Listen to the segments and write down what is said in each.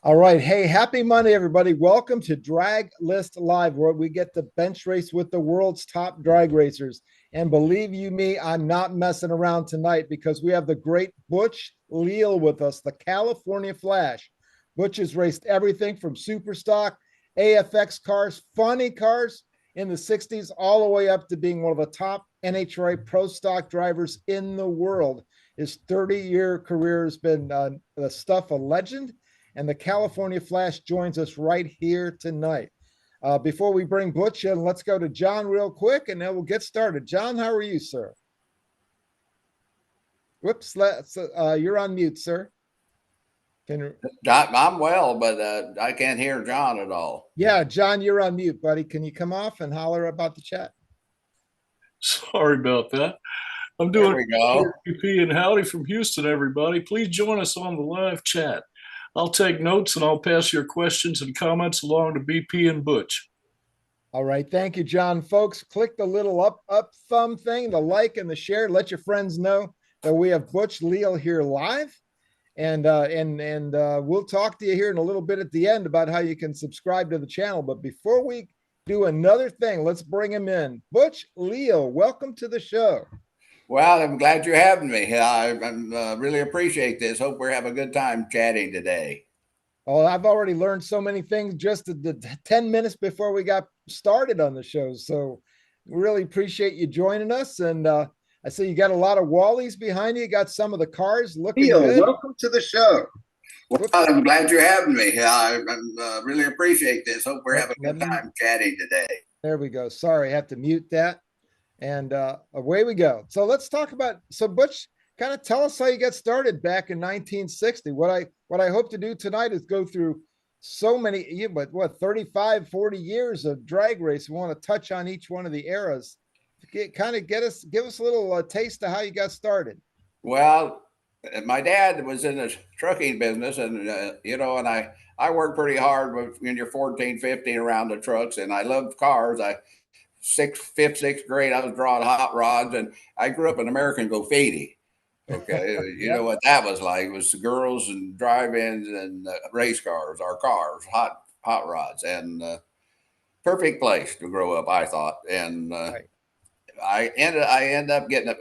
All right. Hey, happy Monday, everybody. Welcome to Draglist Live, where we get to bench race with the world's top drag racers. And believe you me, I'm not messing around tonight because we have the great Butch Leal with us, the California Flash. Butch has raced everything from super stock, AFX cars, funny cars in the 60s, all the way up to being one of the top NHRA pro stock drivers in the world. His 30-year career has been the stuff of legend, and the California Flash joins us right here tonight. Before we bring Butch in, let's go to John real quick, and then we'll get started. John, how are you, sir? Whoops, you're on mute, sir. Can I'm well, but I can't hear John at all. Yeah, John, you're on mute, buddy. Can you come off and holler about the chat? Sorry about that. I'm There doing we go. PP and howdy from Houston, everybody. Please join us on the live chat. I'll take notes and I'll pass your questions and comments along to BP and Butch. All right, thank you, John. Folks, click the little up thumb thing, the like and the share. Let your friends know that we have Butch Leal here live. And we'll talk to you here in a little bit at the end about how you can subscribe to the channel. But before we do another thing, let's bring him in. Butch Leal, welcome to the show. Well, I'm glad you're having me. I really appreciate this. Hope we're having a good time chatting today. Oh, I've already learned so many things just the 10 minutes before we got started on the show. So really appreciate you joining us. And I see you got a lot of Wallies behind you. You got some of the cars looking good. Welcome to the show. Well, I'm glad you're having me. I really appreciate this. Hope we're having a good time chatting today. There we go. Sorry, I have to mute that. And away we go. So let's talk about, so Butch, kind of tell us how you got started back in 1960. What I hope to do tonight is go through so many, what 35, 40 years of drag race. We want to touch on each one of the eras. Give us a little taste of how you got started. Well, my dad was in the trucking business, and and I worked pretty hard when you're 14, 15 around the trucks, and I loved cars. Fifth, sixth grade, I was drawing hot rods, and I grew up in American graffiti. Okay, you know what that was like? It was the girls and drive-ins and race cars, our cars, hot rods, and perfect place to grow up, I thought. And Right. I ended up getting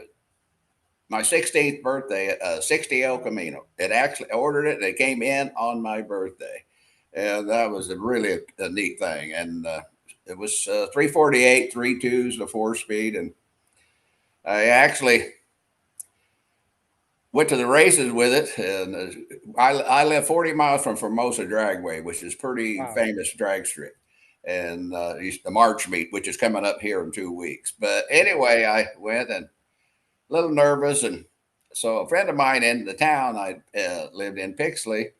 my 16th birthday, 60 El Camino. It actually ordered it, and it came in on my birthday, and that was really a neat thing. And it was 348, 3.2s, the 4-speed, and I actually went to the races with it. And I live 40 miles from Formosa Dragway, which is pretty famous drag strip, and the March meet, which is coming up here in 2 weeks. But anyway, I went and a little nervous, and so a friend of mine in the town I lived in, Pixley.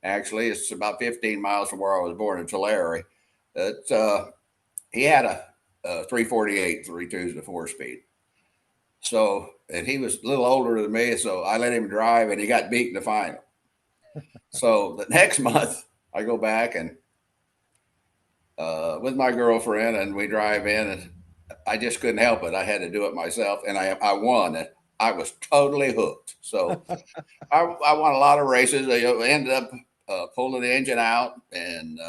Actually, it's about 15 miles from where I was born in Tulare. He had a 348, 3.2s, and a 4-speed. So, and he was a little older than me, so I let him drive, and he got beat in the final. So the next month, I go back and with my girlfriend, and we drive in, and I just couldn't help it. I had to do it myself, and I won it. I was totally hooked. So I won a lot of races. I ended up pulling the engine out and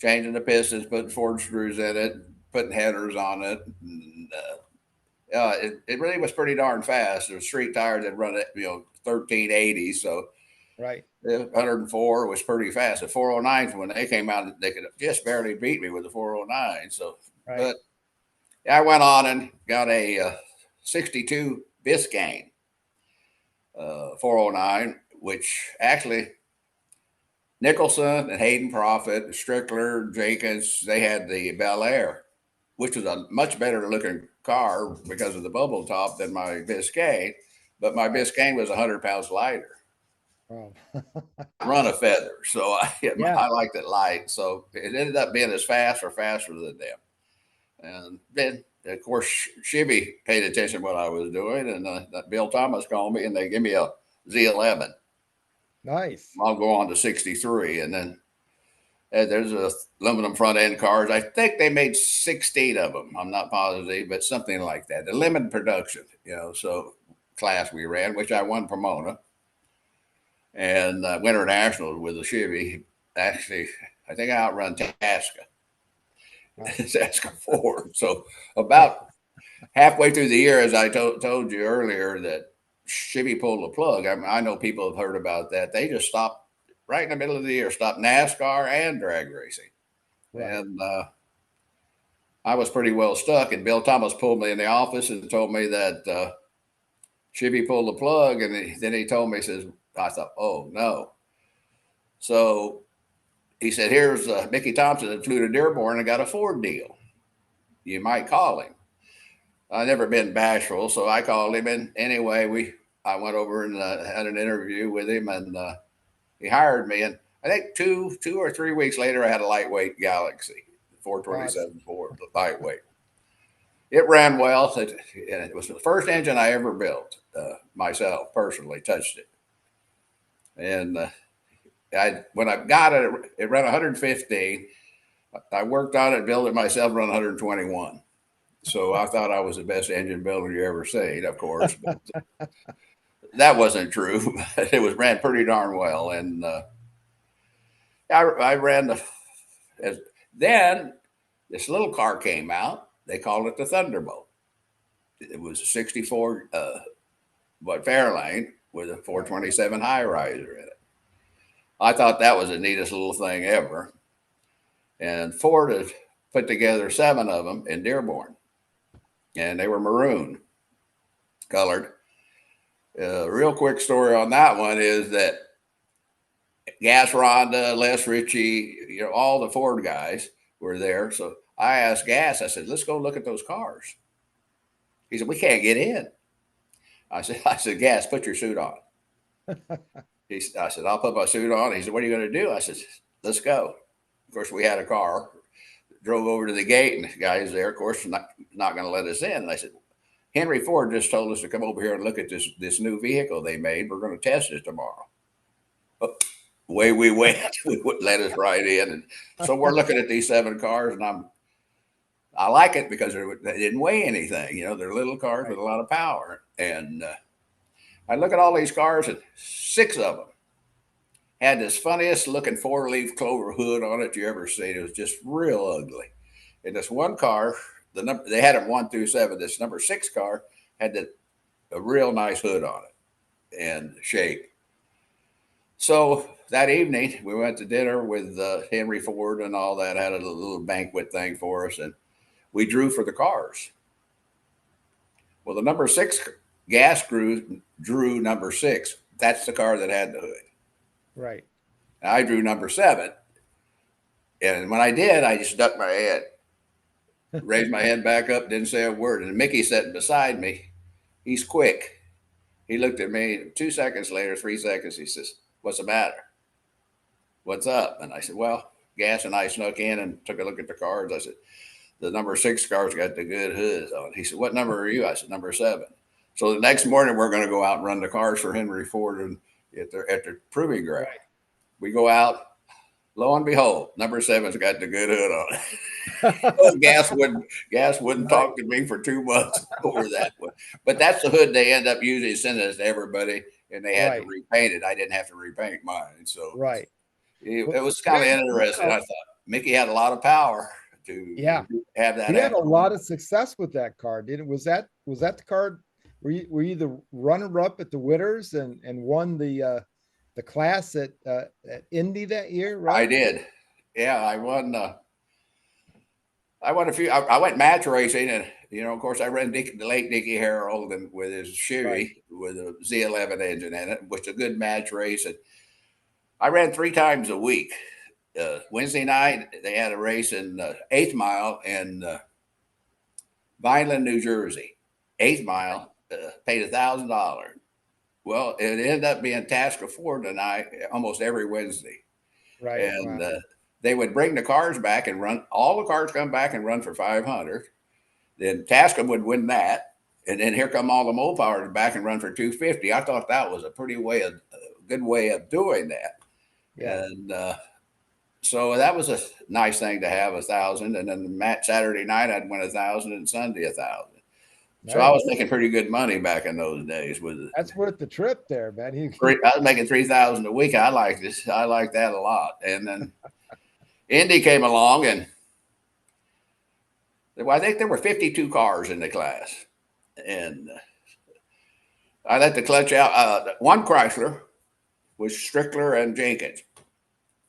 changing the pistons, putting Ford screws in it, putting headers on it. And, it really was pretty darn fast. There were street tires that run at 1380, so Right. 104 was pretty fast. The 409s, when they came out, they could just barely beat me with the 409. So, Right. But I went on and got a 62 Biscayne 409, which actually Nicholson and Hayden Profit, Strickler, Jenkins, they had the Bel Air, which was a much better looking car because of the bubble top than my Biscayne. But my Biscayne was 100 pounds lighter. Wow. Run a feather. So Yeah. I liked it light. So it ended up being as fast or faster than them. And then, of course, Chevy paid attention to what I was doing. And Bill Thomas called me, and they gave me a Z11. Nice. I'll go on to 63. And then there's a aluminum front end cars. I think they made 16 of them. I'm not positive, but something like that. The limited production, so class we ran, which I won Pomona. and Winter Nationals with a Chevy. Actually, I think I outrun Tasca. Tasca Ford. So about halfway through the year, as I told you earlier, that Chevy pulled the plug. I know people have heard about that. They just stopped right in the middle of the year, stopped NASCAR and drag racing. Right. And I was pretty well stuck. And Bill Thomas pulled me in the office and told me that Chevy pulled the plug. And then he told me, he says, I thought, oh, no. So he said, here's Mickey Thompson that flew to Dearborn and got a Ford deal. You might call him. I've never been bashful, so I called him. And anyway, I went over and had an interview with him, and he hired me. And I think two or 3 weeks later, I had a lightweight Galaxy, 427 Ford, lightweight. It ran well. It was the first engine I ever built myself, personally, touched it. And when I got it, it ran 115. I worked on it, built it myself, run 121. So I thought I was the best engine builder you ever seen, of course. But that wasn't true. It was ran pretty darn well. And I ran then this little car came out. They called it the Thunderbolt. It was a 64 Fairlane with a 427 high riser in it. I thought that was the neatest little thing ever. And Ford had put together 7 of them in Dearborn. And they were maroon colored. Real quick story on that one is that Gas Rhonda, Les Ritchie, all the Ford guys were there. So I asked Gas, I said, let's go look at those cars. He said, we can't get in. I said, Gas, put your suit on. I said, I'll put my suit on. He said, what are you going to do? I said, let's go. Of course, we had a car. Drove over to the gate, and the guys there, of course, not going to let us in. And I said, Henry Ford just told us to come over here and look at this new vehicle they made. We're going to test it tomorrow. Away we went. We wouldn't let us right in. And so we're looking at these 7 cars, and I like it because they didn't weigh anything. They're little cars with a lot of power. And I look at all these cars, and 6 of them had this funniest looking 4-leaf clover hood on it you ever seen. It was just real ugly. And this one car, they had them 1 through 7. This number 6 car had a real nice hood on it and shape. So that evening we went to dinner with Henry Ford and all that, had a little banquet thing for us, and we drew for the cars. Well, the number 6 Gas drew number 6. That's the car that had the hood. Right. I drew number 7. And when I did, I just ducked my head, raised my head back up, didn't say a word. And Mickey sitting beside me, he's quick. He looked at me 2 seconds later, 3 seconds. He says, what's the matter? What's up? And I said, well, Gas and I snuck in and took a look at the cars. I said, the number 6 car's got the good hoods on it. He said, what number are you? I said, number 7. So the next morning, we're going to go out and run the cars for Henry Ford and at their proving ground. Right. We go out, lo and behold, number 7's got the good hood on it. Well, Gas wouldn't talk to me for 2 months over that one. But that's the hood they end up usually sending us to everybody, and they had to repaint it. I didn't have to repaint mine. So it was kind of interesting. I thought Mickey had a lot of power to have that. He had a lot of success with that car. Was that the car? Were you the runner-up at the Witters and won the class at Indy that year? Right. I did. Yeah, I won. I won a few. I went match racing, and of course, I ran the late Dickie Harold and with his Chevy with a Z11 engine in it, which was a good match race. And I ran 3 times a week. Wednesday night, they had a race in 8th Mile in Vineland, New Jersey. 8th Mile. Paid $1,000. Well, it ended up being Tasca Ford tonight, almost every Wednesday. Right. And they would bring the cars back and run. All the cars come back and run for 500. Then Tasca would win that, and then here come all the Mopars back and run for 250. I thought that was a good way of doing that. Yeah. And so that was a nice thing to have, 1,000. And then the match Saturday night, I'd win 1,000, and Sunday 1,000. So I was making pretty good money back in those days. That's worth the trip there, man. I was making $3,000 a week. I like this. I like that a lot. And then Indy came along, and I think there were 52 cars in the class, and I let the clutch out. One Chrysler was Strickler and Jenkins,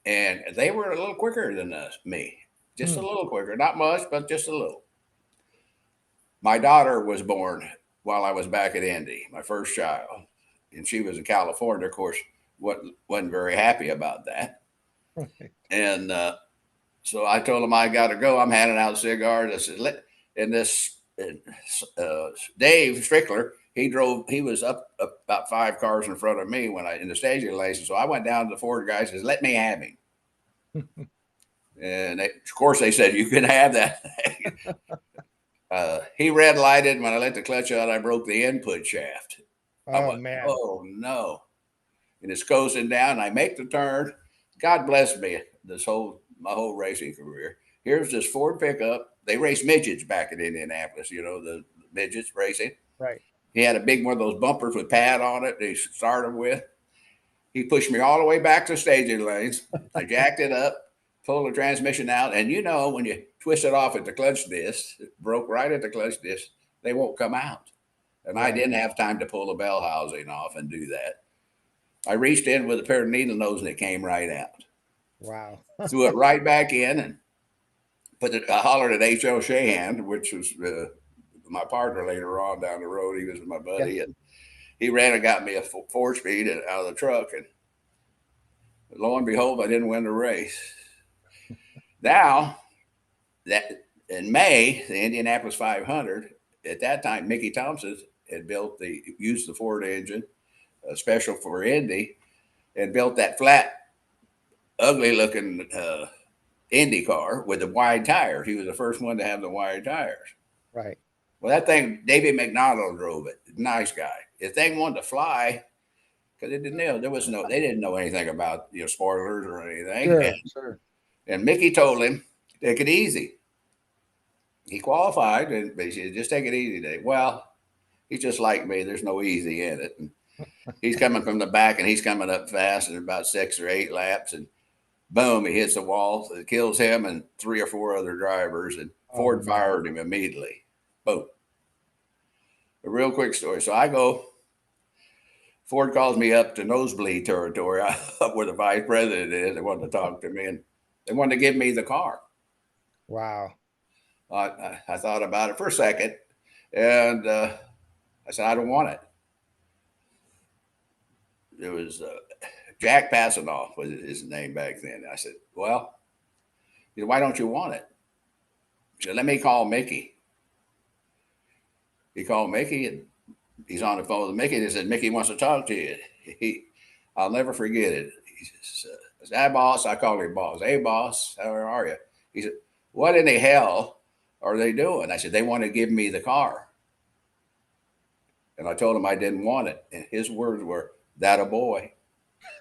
and they were a little quicker than me, just a little quicker, not much, but just a little. My daughter was born while I was back at Indy, my first child, and she was in California. Of course, wasn't very happy about that. And so I told him I got to go. I'm handing out cigars. I said, Dave Strickler, he was up about 5 cars in front of me in the staging license. So I went down to the Ford guy and says, let me have him. And of course they said, you can have that. He red lighted. When I let the clutch out, I broke the input shaft. Man. Oh no. And it's coasting down. I make the turn. God bless me. My whole racing career. Here's this Ford pickup. They raced midgets back in Indianapolis, the midgets racing. Right. He had a big one of those bumpers with pad on it they started with. He pushed me all the way back to staging lanes. I jacked it up, pulled the transmission out. And when you twist it off at the clutch disc, it broke right at the clutch disc, they won't come out. And I didn't have time to pull the bell housing off and do that. I reached in with a pair of needle nose and it came right out. Wow. Threw it right back in and I hollered at H.L. Shahan, which was my partner later on down the road. He was my buddy, and he ran and got me a 4-speed out of the truck. And lo and behold, I didn't win the race. Now, that in May, the Indianapolis 500, at that time, Mickey Thompson had used the Ford engine, special for Indy, and built that flat, ugly-looking Indy car with the wide tires. He was the first one to have the wide tires. Right. Well, that thing, David McDonald drove it. Nice guy. The thing wanted to fly because they didn't know anything about spoilers or anything. Sure. And Mickey told him, take it easy. He qualified, and he said, just take it easy, Dave. Well, he's just like me. There's no easy in it. And he's coming from the back, and he's coming up fast in about 6 or 8 laps, and boom, he hits the wall. It kills him and 3 or 4 other drivers, and Ford fired him immediately. Boom. A real quick story. So Ford calls me up to nosebleed territory, up where the vice president is. They wanted to talk to me, and they wanted to give me the car. Wow. I thought about it for a second, and I said, I don't want it. It was Jack Passanoff was his name back then. I said, well, why don't you want it? He said, let me call Mickey. He called Mickey, and he's on the phone with Mickey. He said, Mickey wants to talk to you. I'll never forget it. He says, hi, boss. I call him boss. Hey, boss, how are you? He said, what in the hell are they doing? I said, they want to give me the car. And I told him I didn't want it. And his words were, that a boy.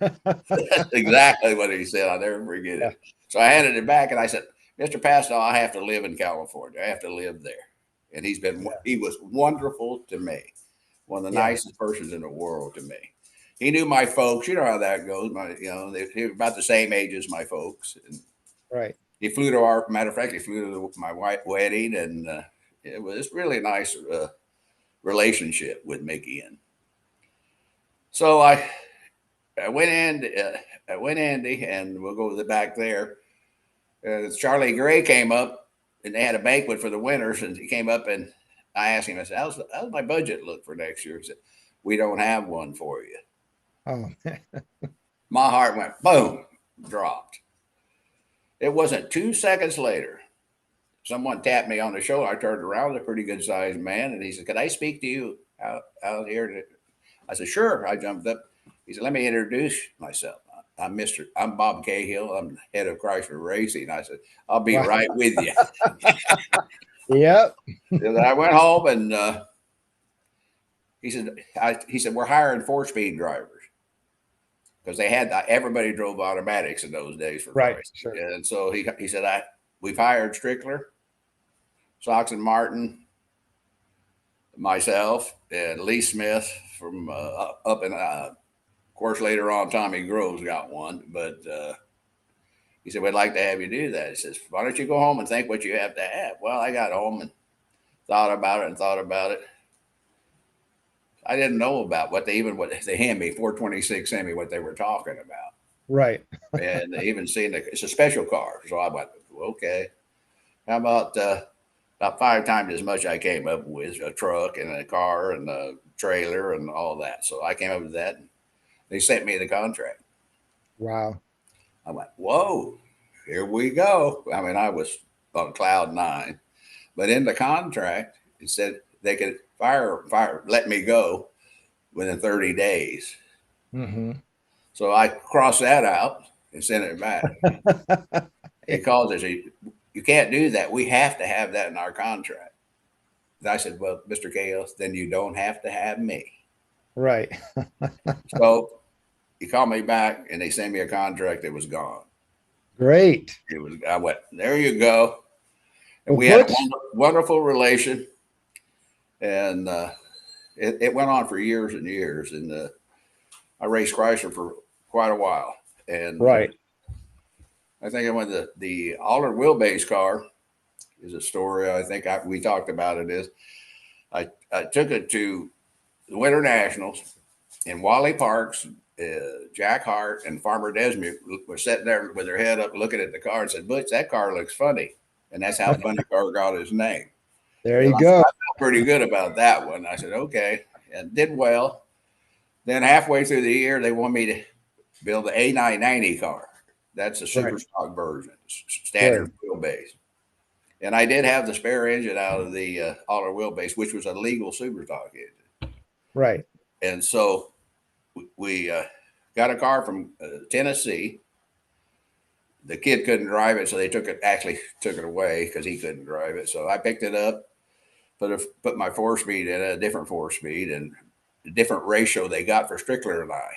That's exactly what he said. I'll never forget it. So I handed it back, and I said, Mr. Pastel, I have to live in California. I have to live there. And he was wonderful to me. One of the nicest persons in the world to me. He knew my folks. You know how that goes. They were about the same age as my folks. And right. He flew matter of fact, he flew to my wife's wedding, and it was really a nice relationship with Mickey. And so I went Indy, and we'll go to the back there. Charlie Gray came up, and they had a banquet for the winners, and he came up, and I asked him, I said, how's my budget look for next year? He said, we don't have one for you. Oh, my heart went boom, dropped. It wasn't 2 seconds later, someone tapped me on the shoulder. I turned around, a pretty good sized man, and he said, could I speak to you out here? I said, sure. I jumped up. He said, let me introduce myself. I'm Bob Cahill. I'm head of Chrysler Racing. I said, I'll be right with you. Yep. I went home, and he said, we're hiring 4-speed drivers, because they had everybody drove automatics in those days for right. Chrysler. Sure. And so he said, we've hired Strickler, Sox and Martin, myself and Lee Smith from up in, of course, later on, Tommy Groves got one, but he said, we'd like to have you do that. He says, why don't you go home and think what you have to have? Well, I got home and thought about it and thought about it. I didn't know about what they Hemi, 426 Hemi, what they were talking about. Right. And they even seen it's a special car. So I went, okay, how about 5 times as much I came up with, a truck and a car and a trailer and all that. So I came up with that. And they sent me the contract. Wow. I went, whoa, here we go. I mean, I was on cloud 9, but in the contract, it said they could let me go within 30 days. Mm-hmm. So I crossed that out and sent it back. Because they said, you can't do that. We have to have that in our contract. And I said, well, Mr. Chaos, then you don't have to have me. Right. So he called me back and they sent me a contract that was gone. Great. I went, there you go. And Well, we had a wonderful relation. And it went on for years and years. And I raced Chrysler for quite a while. And right. I think I went the Allard wheelbase car is a story. I think we talked about it. Is I took it to the Winter Nationals, and Wally Parks, Jack Hart, and Farmer Desmond were sitting there with their head up looking at the car and said, Butch, that car looks funny. And that's how Funny Car got his name. There you go. I felt pretty good about that one. I said, okay, and did well. Then halfway through the year, they wanted me to build the A990 car. That's a super stock version, standard wheelbase. And I did have the spare engine out of the Allard wheelbase, which was a legal super stock engine. Right. And so we got a car from Tennessee. The kid couldn't drive it, so they took it away because he couldn't drive it. So I picked it up, put my 4-speed in it, a different 4-speed, and a different ratio they got for Strickler and I.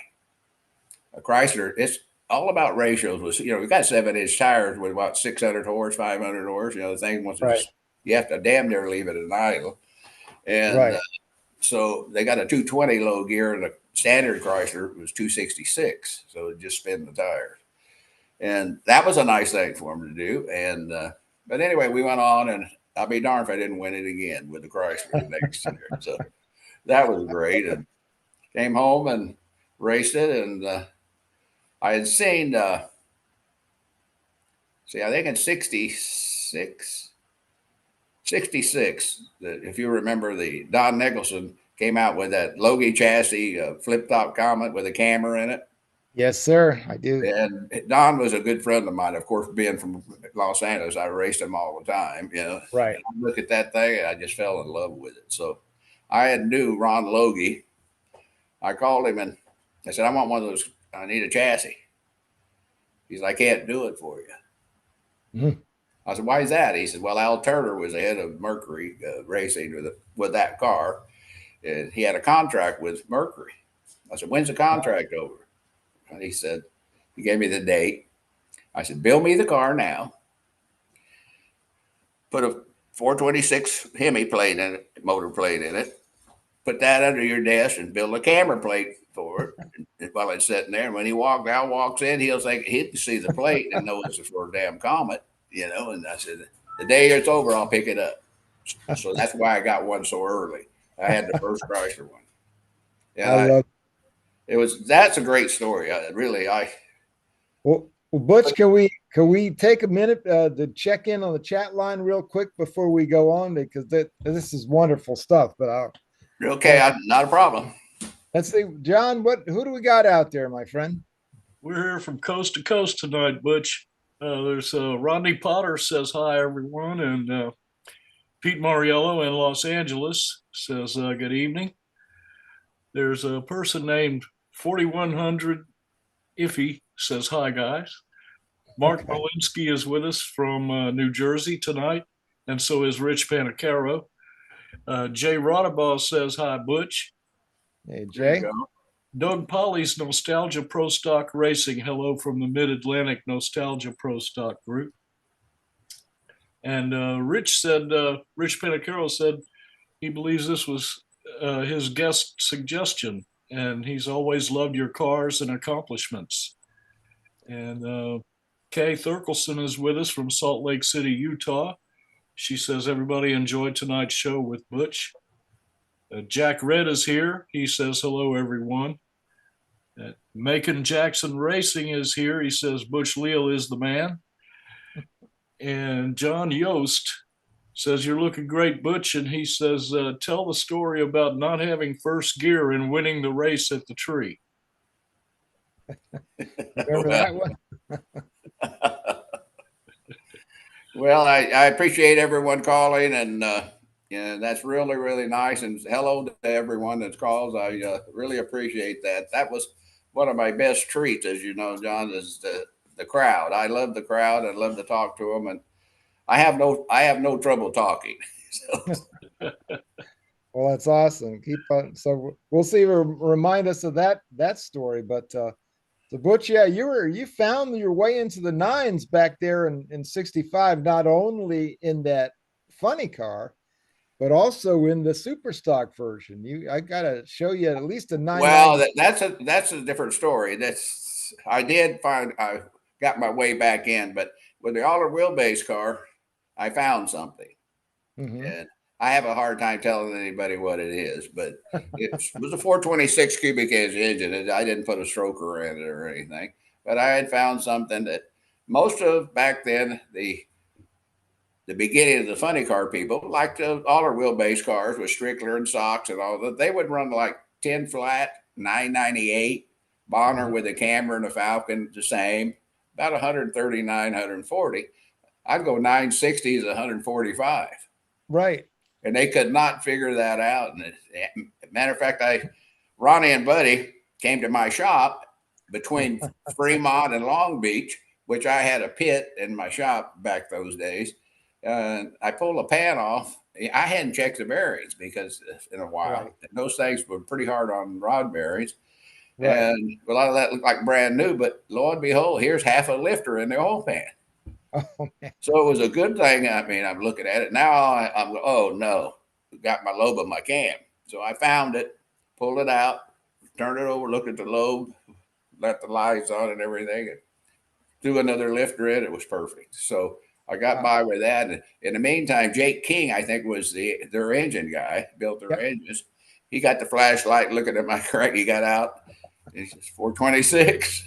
A Chrysler, it's all about ratios. We got 7-inch tires with about 600 horse, 500 horse. The thing you have to damn near leave it in idle. And so they got a 220 low gear, and a standard Chrysler was 266. So it just spin the tires. And that was a nice thing for them to do. And but anyway, we went on, and I'll be darned if I didn't win it again with the Chrysler the next year. So that was great. And came home and raced it, and I had seen, I think in 66, that if you remember, the Don Nicholson came out with that Logie chassis flip-top Comet with a camera in it. Yes, sir. I do. And Don was a good friend of mine. Of course, being from Los Angeles, I raced him all the time. Right. And I look at that thing, and I just fell in love with it. So I had knew Ron Logie. I called him and I said, I want one of those. I need a chassis. He's like, I can't do it for you. Mm-hmm. I said, why is that? He said, well, Al Turner was the head of Mercury racing with that car. And he had a contract with Mercury. I said, when's the contract over? And he said, he gave me the date. I said, build me the car now. Put a 426 Hemi plate in it, motor plate in it. Put that under your desk and build a camera plate for it while it's sitting there. And when Al walks in, he'll see the plate and know it's for a damn Comet, And I said, the day it's over, I'll pick it up. So that's why I got one so early. I had the first Chrysler one. Yeah, that's a great story. Well, Butch, can we take a minute to check in on the chat line real quick before we go on, because this is wonderful stuff. But okay, not a problem. Let's see, John. Who do we got out there, my friend? We're here from coast to coast tonight, Butch. There's Rodney Potter says hi, everyone, and Pete Mariello in Los Angeles says good evening. There's a person named 4100 Iffy says hi, guys. Mark Malinsky is with us from New Jersey tonight, and so is Rich Panicaro. Jay Rodabaugh says hi, Butch. Hey, Jay. Doug Polly's Nostalgia Pro Stock Racing. Hello from the Mid-Atlantic Nostalgia Pro Stock Group. And Rich Panicaro said, he believes this was his guest suggestion, and he's always loved your cars and accomplishments. And Kay Thurkelson is with us from Salt Lake City, Utah. She says everybody enjoyed tonight's show with Butch. Jack Red is here. He says hello, everyone. Macon Jackson Racing is here. He says Butch Leal is the man. And John Yost says you're looking great, Butch. And he says, tell the story about not having first gear and winning the race at the tree. Remember that one? Well, I appreciate everyone calling, and that's really, really nice. And hello to everyone that's called. I really appreciate that. That was one of my best treats, as you know, John, is the crowd. I love the crowd. I love to talk to them, and I have no trouble talking. So. Well, that's awesome. Keep on. So we'll see. Remind us of that story. But so Butch, yeah, you found your way into the nines back there in '65, not only in that funny car, but also in the super stock version. I gotta show you at least a 990. Well, that's a different story. I got my way back in, but with the Aller wheelbase car, I found something. Mm-hmm. And I have a hard time telling anybody what it is, but it was a 426 cubic inch engine. I didn't put a stroker in it or anything, but I had found something that most of back then, the beginning of the funny car people, like the Aller wheelbase cars with Strickler and socks and all that, they would run like 10 flat, 998, Bonner with a Camry and a Falcon, the same, about 139, 140. I'd go 960s, 145. Right. And they could not figure that out. And matter of fact, Ronnie and Buddy came to my shop between Fremont and Long Beach, which I had a pit in my shop back those days. I pulled a pan off. I hadn't checked the bearings because in a while, right. Those things were pretty hard on rod bearings. Right. And a lot of that looked like brand new, but lo and behold, here's half a lifter in the oil pan. Oh, so it was a good thing. I mean, I'm looking at it now. I'm oh no, got my lobe of my cam. So I found it, pulled it out, turned it over, looked at the lobe, let the lights on and everything, and threw another lifter in. It was perfect. So I got by with that. And in the meantime, Jake King, I think, was their engine guy, built their engines. He got the flashlight looking at my crank. He got out. It's 426.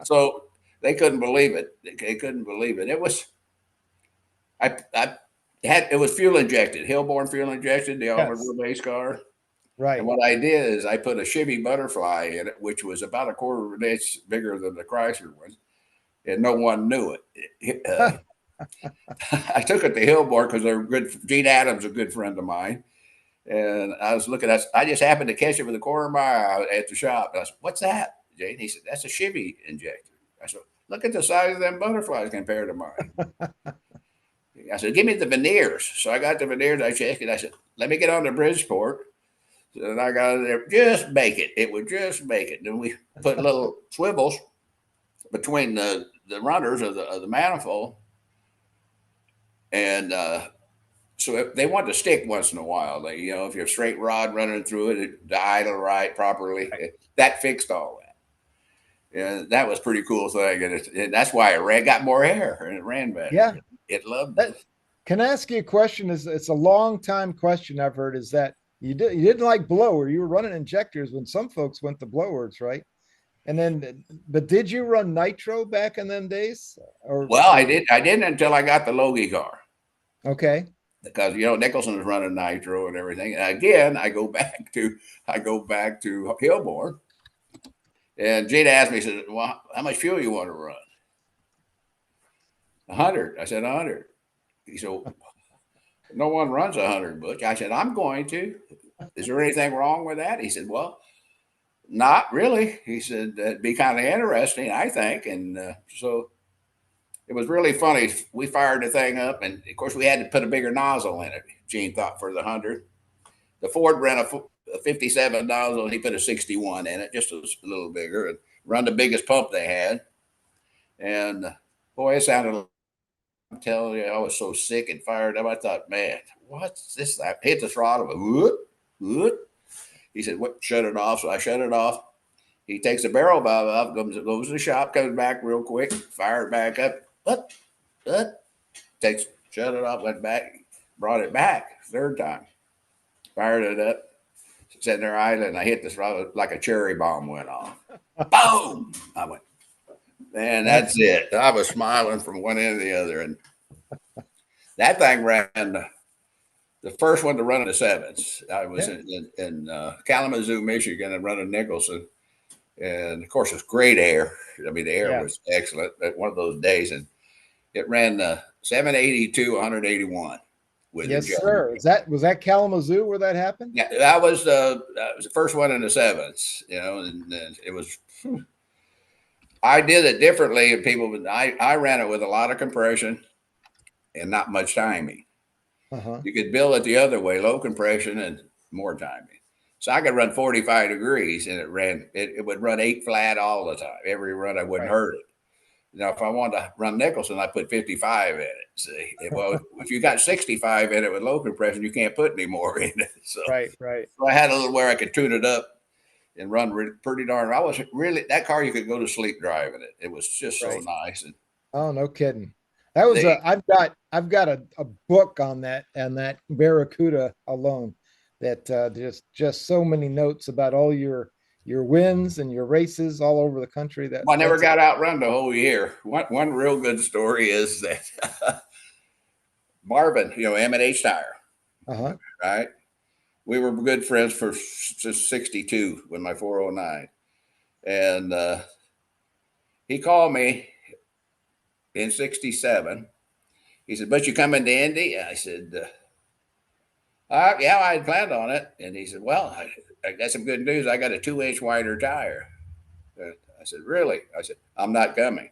So they couldn't believe it. They couldn't believe it. It was, it was fuel injected, Hillborn fuel injected, the Aller wheelbase car. Right. And what I did is I put a Chevy Butterfly in it, which was about a quarter of an inch bigger than the Chrysler one, and no one knew it. I took it to Hillborn because they're good. Gene Adams, a good friend of mine. And I was looking at, I just happened to catch it with a corner of my eye at the shop. And I said, "What's that, Jane?" He said, "That's a Chevy injector." I said, "Look at the size of them butterflies compared to mine." I said, "Give me the veneers." So I got the veneers. I checked it. I said, "Let me get on to Bridgeport." So I got it there. Just make it. It would just make it. Then we put little swivels between the runners of the manifold. And so if they want to stick once in a while. If you have a straight rod running through it, the idle right properly, that fixed all that. And that was a pretty cool thing. And that's why it got more air and it ran better. Yeah. It loved it. Can I ask you a question? It's a long time question I've heard, is that you didn't like blower. You were running injectors when some folks went to blowers, right? And then, but did you run nitro back in them days? Well, I didn't until I got the Logie car. Okay. Because Nicholson was running nitro and everything. And again, I go back to Hillborn. And Gene asked me, he said, "Well, how much fuel you want to run?" 100. I said 100. He said, "No one runs 100, Butch." I said, "I'm going to. Is there anything wrong with that?" He said, "Well, not really." He said, "It'd be kind of interesting, I think." And so it was really funny. We fired the thing up, and of course we had to put a bigger nozzle in it. Gene thought for the 100. The Ford ran a 57 nozzle. He put a 61 in it, just a little bigger, and run the biggest pump they had. And boy, it sounded telling you, I was so sick and fired up. I thought, man, what's this? I hit the throttle. Whoop, whoop. He said, "What? Shut it off." So I shut it off. He takes the barrel valve off, goes to the shop, comes back real quick, fire it back up. What? Shut it off, went back, brought it back third time, fired it up, sitting there idling. I hit this like a cherry bomb went off. Boom! I went, man, that's it. I was smiling from one end to the other, and that thing ran the first one to run in the sevens. I was in Kalamazoo, Michigan, and running Nicholson. And of course, it's great air. I mean, the air was excellent at one of those days. And it ran 782, 181 with yes, sir. Was that Kalamazoo where that happened? Yeah, that was the first one in the sevens, and it was. I did it differently, and people. I ran it with a lot of compression and not much timing. You could build it the other way, low compression and more timing. So I could run 45 degrees and it would run 8 flat all the time. Every run I wouldn't hurt it. Now, if I wanted to run Nicholson, I put 55 in it. See, well, if you got 65 in it with low compression, you can't put any more in it. So, so I had a little where I could tune it up and run pretty darn. I was really, that car, you could go to sleep driving it. It was just so nice. And oh, no kidding. That was I've got a book on that and that Barracuda alone. That just so many notes about all your wins and your races all over the country. That I never got outrun the whole year. One real good story is that Marvin, M&H Tire, right? We were good friends for since '62 with my 409, and he called me in '67. He said, "But you coming to Indy?" I said, yeah, I had planned on it. And he said, "Well, I got some good news. I got a 2-inch wider tire." I said, "Really?" I said, "I'm not coming."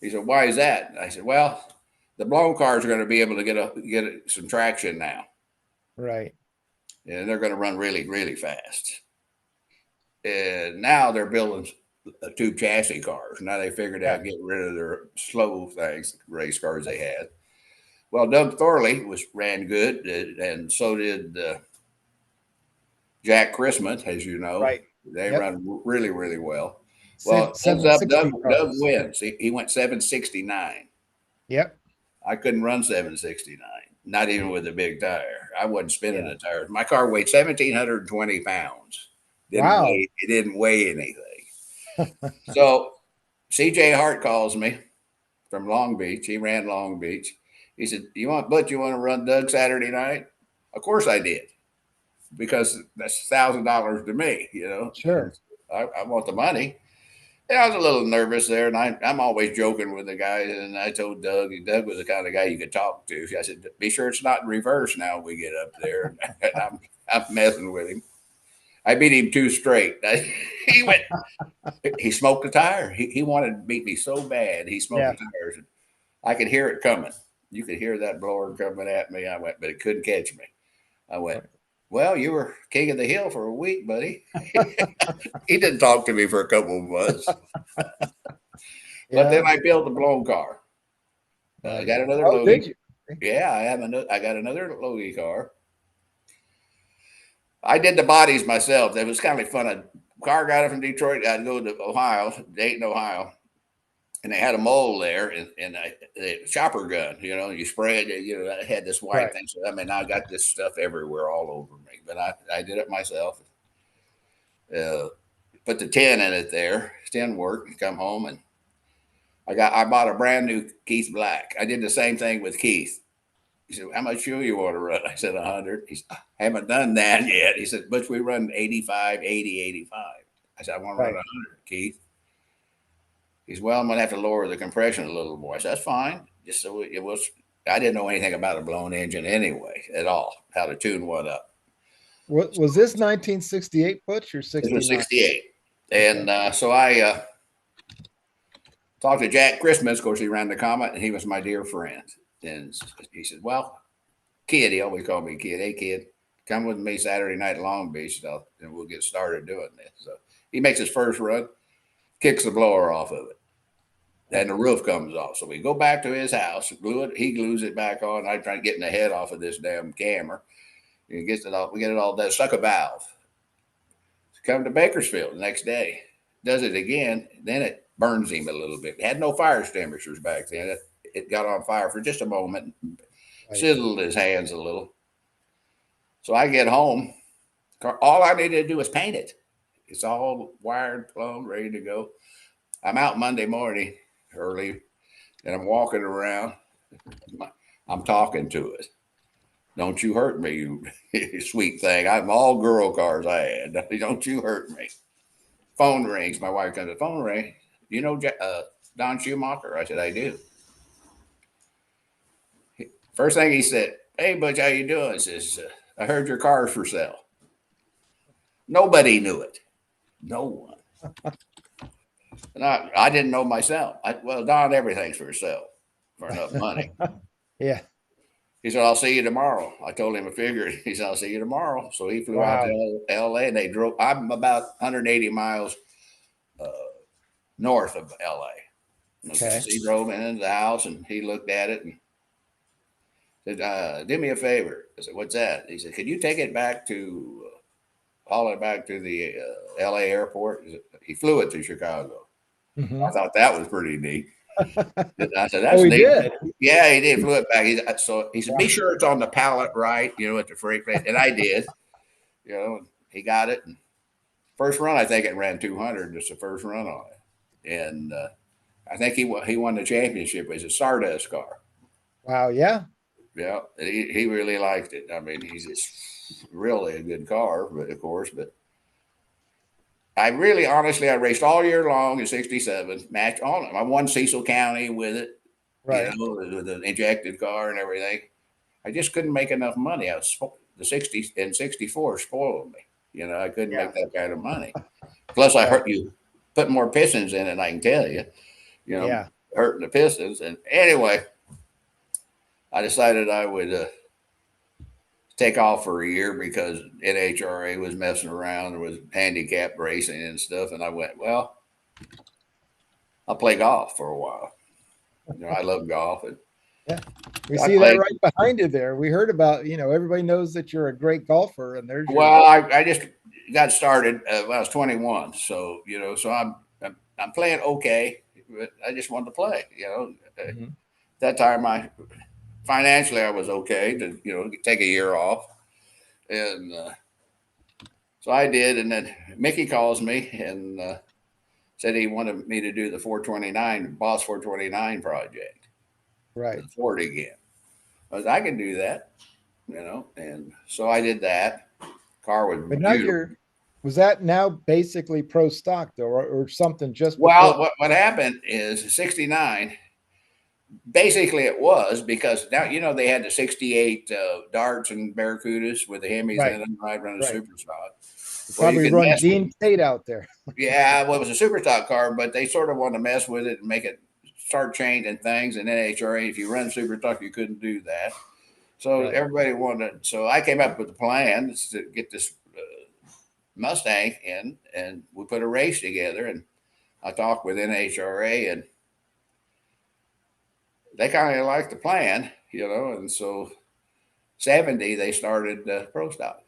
He said, "Why is that?" I said, "Well, the blown cars are going to be able to get some traction now. Right. And they're going to run really, really fast. And now they're building tube chassis cars. Now they figured out getting rid of their slow things, race cars they had. Well, Doug Thorley ran good, and so did Jack Christmas, as you know. Right. They run really, really well. Well, ends up Doug wins. He went 769. Yep. I couldn't run 769, not even with a big tire. I wasn't spinning the tires. My car weighed 1,720 pounds. It didn't weigh anything. So CJ Hart calls me from Long Beach. He ran Long Beach. He said, Butch, you want to run Doug Saturday night? Of course I did, because that's $1,000 to me, Sure. I want the money. And I was a little nervous there, and I'm always joking with the guys. And I told Doug was the kind of guy you could talk to. I said, "Be sure it's not in reverse now when we get up there." And I'm messing with him. I beat him 2 straight. He smoked the tire. He wanted to beat me so bad. He smoked the tires. I could hear it coming. You could hear that blower coming at me. I went, but it couldn't catch me. I went, "Well, you were king of the hill for a week, buddy." He didn't talk to me for a couple of months. But then I built a blown car. I got another Logie. Yeah, I got another Logie car. I did the bodies myself. It was kind of fun. A car got it from Detroit. I'd go to Ohio, Dayton, Ohio, and they had a mold there, and the chopper gun. You spray it. I had this white thing. So I got this stuff everywhere, all over me. But I did it myself. Put the 10 in it there. 10 worked. Come home, and I bought a brand new Keith Black. I did the same thing with Keith. He said, "How much fuel you want to run?" I said, 100. He said, "I haven't done that yet." He said, "But we run 85, 80, 85. I said, "I want to run 100, Keith." He said, "Well, I'm going to have to lower the compression a little more." I said, "That's fine." Just so it was, I didn't know anything about a blown engine anyway, at all, how to tune one up. Was this 1968, Butch, or 69? It was 68. And so I talked to Jack Christmas. Of course, he ran the Comet, and he was my dear friend. And he said, "Well, kid," he always called me kid. "Hey, kid, come with me Saturday night at Long Beach, and we'll get started doing this." So he makes his first run, kicks the blower off of it. and the roof comes off. So we go back to his house, glue it. He glues it back on. I try to get the head off of this damn camera. He gets it off. We get it all done. Stuck a valve. Come to Bakersfield the next day. Does it again. Then it burns him a little bit. Had no fire extinguishers back then. It got on fire for just a moment. Sizzled his hands a little. So I get home. All I needed to do was paint it. It's all wired, plumbed, ready to go. I'm out Monday morning early, and I'm walking around. I'm talking to it. Don't you hurt me, you sweet thing. I'm all girl cars I had. Don't you hurt me. Phone rings. My wife comes, the phone ring. You know Don Schumacher? I said, I do. First thing he said, hey, Butch, how you doing? He says, I heard your car's for sale. Nobody knew it. No one. And I didn't know myself. Well, Don, everything's for sale for enough money. Yeah. He said, I'll see you tomorrow. I told him a figure. He said, I'll see you tomorrow. So he flew out to LA, and they drove. I'm about 180 miles north of LA. Okay. So he drove into the house, and he looked at it and said, do me a favor. I said, what's that? He said, could you take it back to, haul it back to the LA airport? He flew it to Chicago. I thought that was pretty neat. I said, that's neat. Did. Yeah, he did. Flew it back. He said, be sure it's on the pallet right, at the freight place. And I did. He got it. And first run, I think it ran 200. Just the first run on it. And I think he won the championship. It was a Stardust car. Wow, yeah. Yeah, he really liked it. I mean, he's just really a good car, but of course, I really, honestly, I raced all year long in '67, match on them. I won Cecil County with it, right? With an injected car and everything. I just couldn't make enough money. The '60s and '64 spoiled me. I couldn't make that kind of money. Plus, I hurt you. Put more pistons in it, I can tell you. Hurting the pistons. And anyway, I decided I would take off for a year because NHRA was messing around. There was handicap racing and stuff. And I went, well, I'll play golf for a while. I love golf. And yeah, we see that right behind you there. We heard about, everybody knows that you're a great golfer. And there's I just got started when I was 21. So, so I'm playing okay, but I just wanted to play, That time financially, I was okay to, take a year off. And so I did. And then Mickey calls me and said he wanted me to do the 429, Boss 429 project. Right. Ford again. I can do that, And so I did that. Car was but now was that now basically pro stock, though, or something just Well, what happened is 69. Basically, it was because now they had the '68 Darts and Barracudas with the Hemis in them, right? Running super stock. Probably run Dean Tate out there. Yeah, well, it was a super stock car, but they sort of wanted to mess with it and make it start changing things. And NHRA, if you run super stock, you couldn't do that. So everybody wanted. So I came up with a plan to get this Mustang in, and we put a race together. And I talked with NHRA and they kind of liked the plan, and so 70, they started pro stock.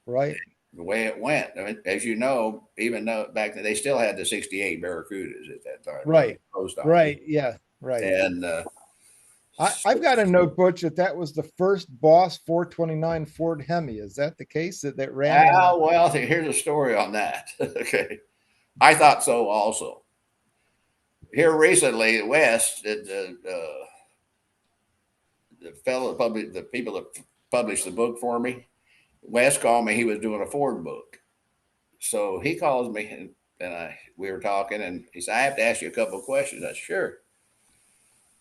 Right. The way it went. I mean, as you know, even though back then they still had the '68 Barracudas at that time. Right. Pro stock. Right. Yeah. Right. And I've got a note, Butch, that was the first Boss 429 Ford Hemi. Is that the case that ran? Well, here's a story on that. Okay. I thought so also. Here recently, West, the people that published the book for me, Wes called me. He was doing a Ford book. So he calls me and we were talking and he said, I have to ask you a couple of questions. I said, sure.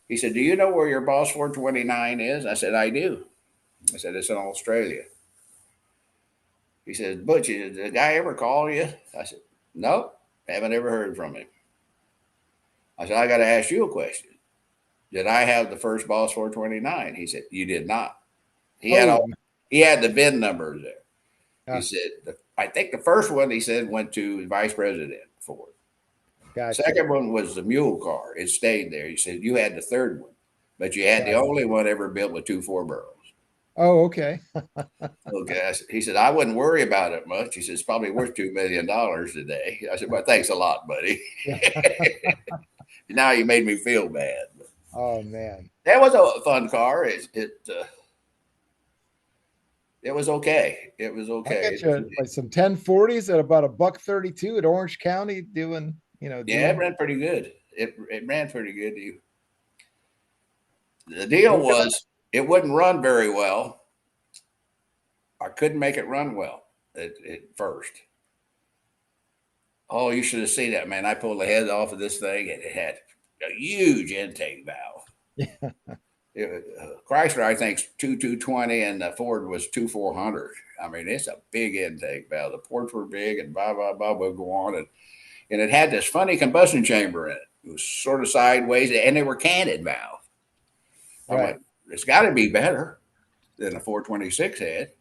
He said, do you know where your Boss 429 is? I said, I do. I said, it's in Australia. He said, Butch, did the guy ever call you? I said, nope, haven't ever heard from him. I said, I got to ask you a question. Did I have the first Boss 429? He said, you did not. He had the VIN numbers there. He said, I think the first one, he said, went to Vice President Ford. Gotcha. Second one was the mule car. It stayed there. He said you had the third one, but you had the only one ever built with 2 4-barrels. Oh, okay. Okay. He said, I wouldn't worry about it much. He said, it's probably worth $2 million today. I said, well, thanks a lot, buddy. Yeah. Now you made me feel bad. Oh man. That was a fun car. It was okay. It was I okay. got you like some 1040s at about $132 at Orange County doing, Yeah, doing it ran pretty good. It ran pretty good. The deal was it wouldn't run very well. I couldn't make it run well at first. Oh, you should have seen that, man. I pulled the head off of this thing and it had a huge intake valve. Yeah. Chrysler, I think, 220, and the Ford was 2400. I mean, it's a big intake valve. The ports were big, and blah blah blah. We'll go on, and it had this funny combustion chamber in it. It was sort of sideways, and they were canted valve. I'm like, it's got to be better than a 426 had.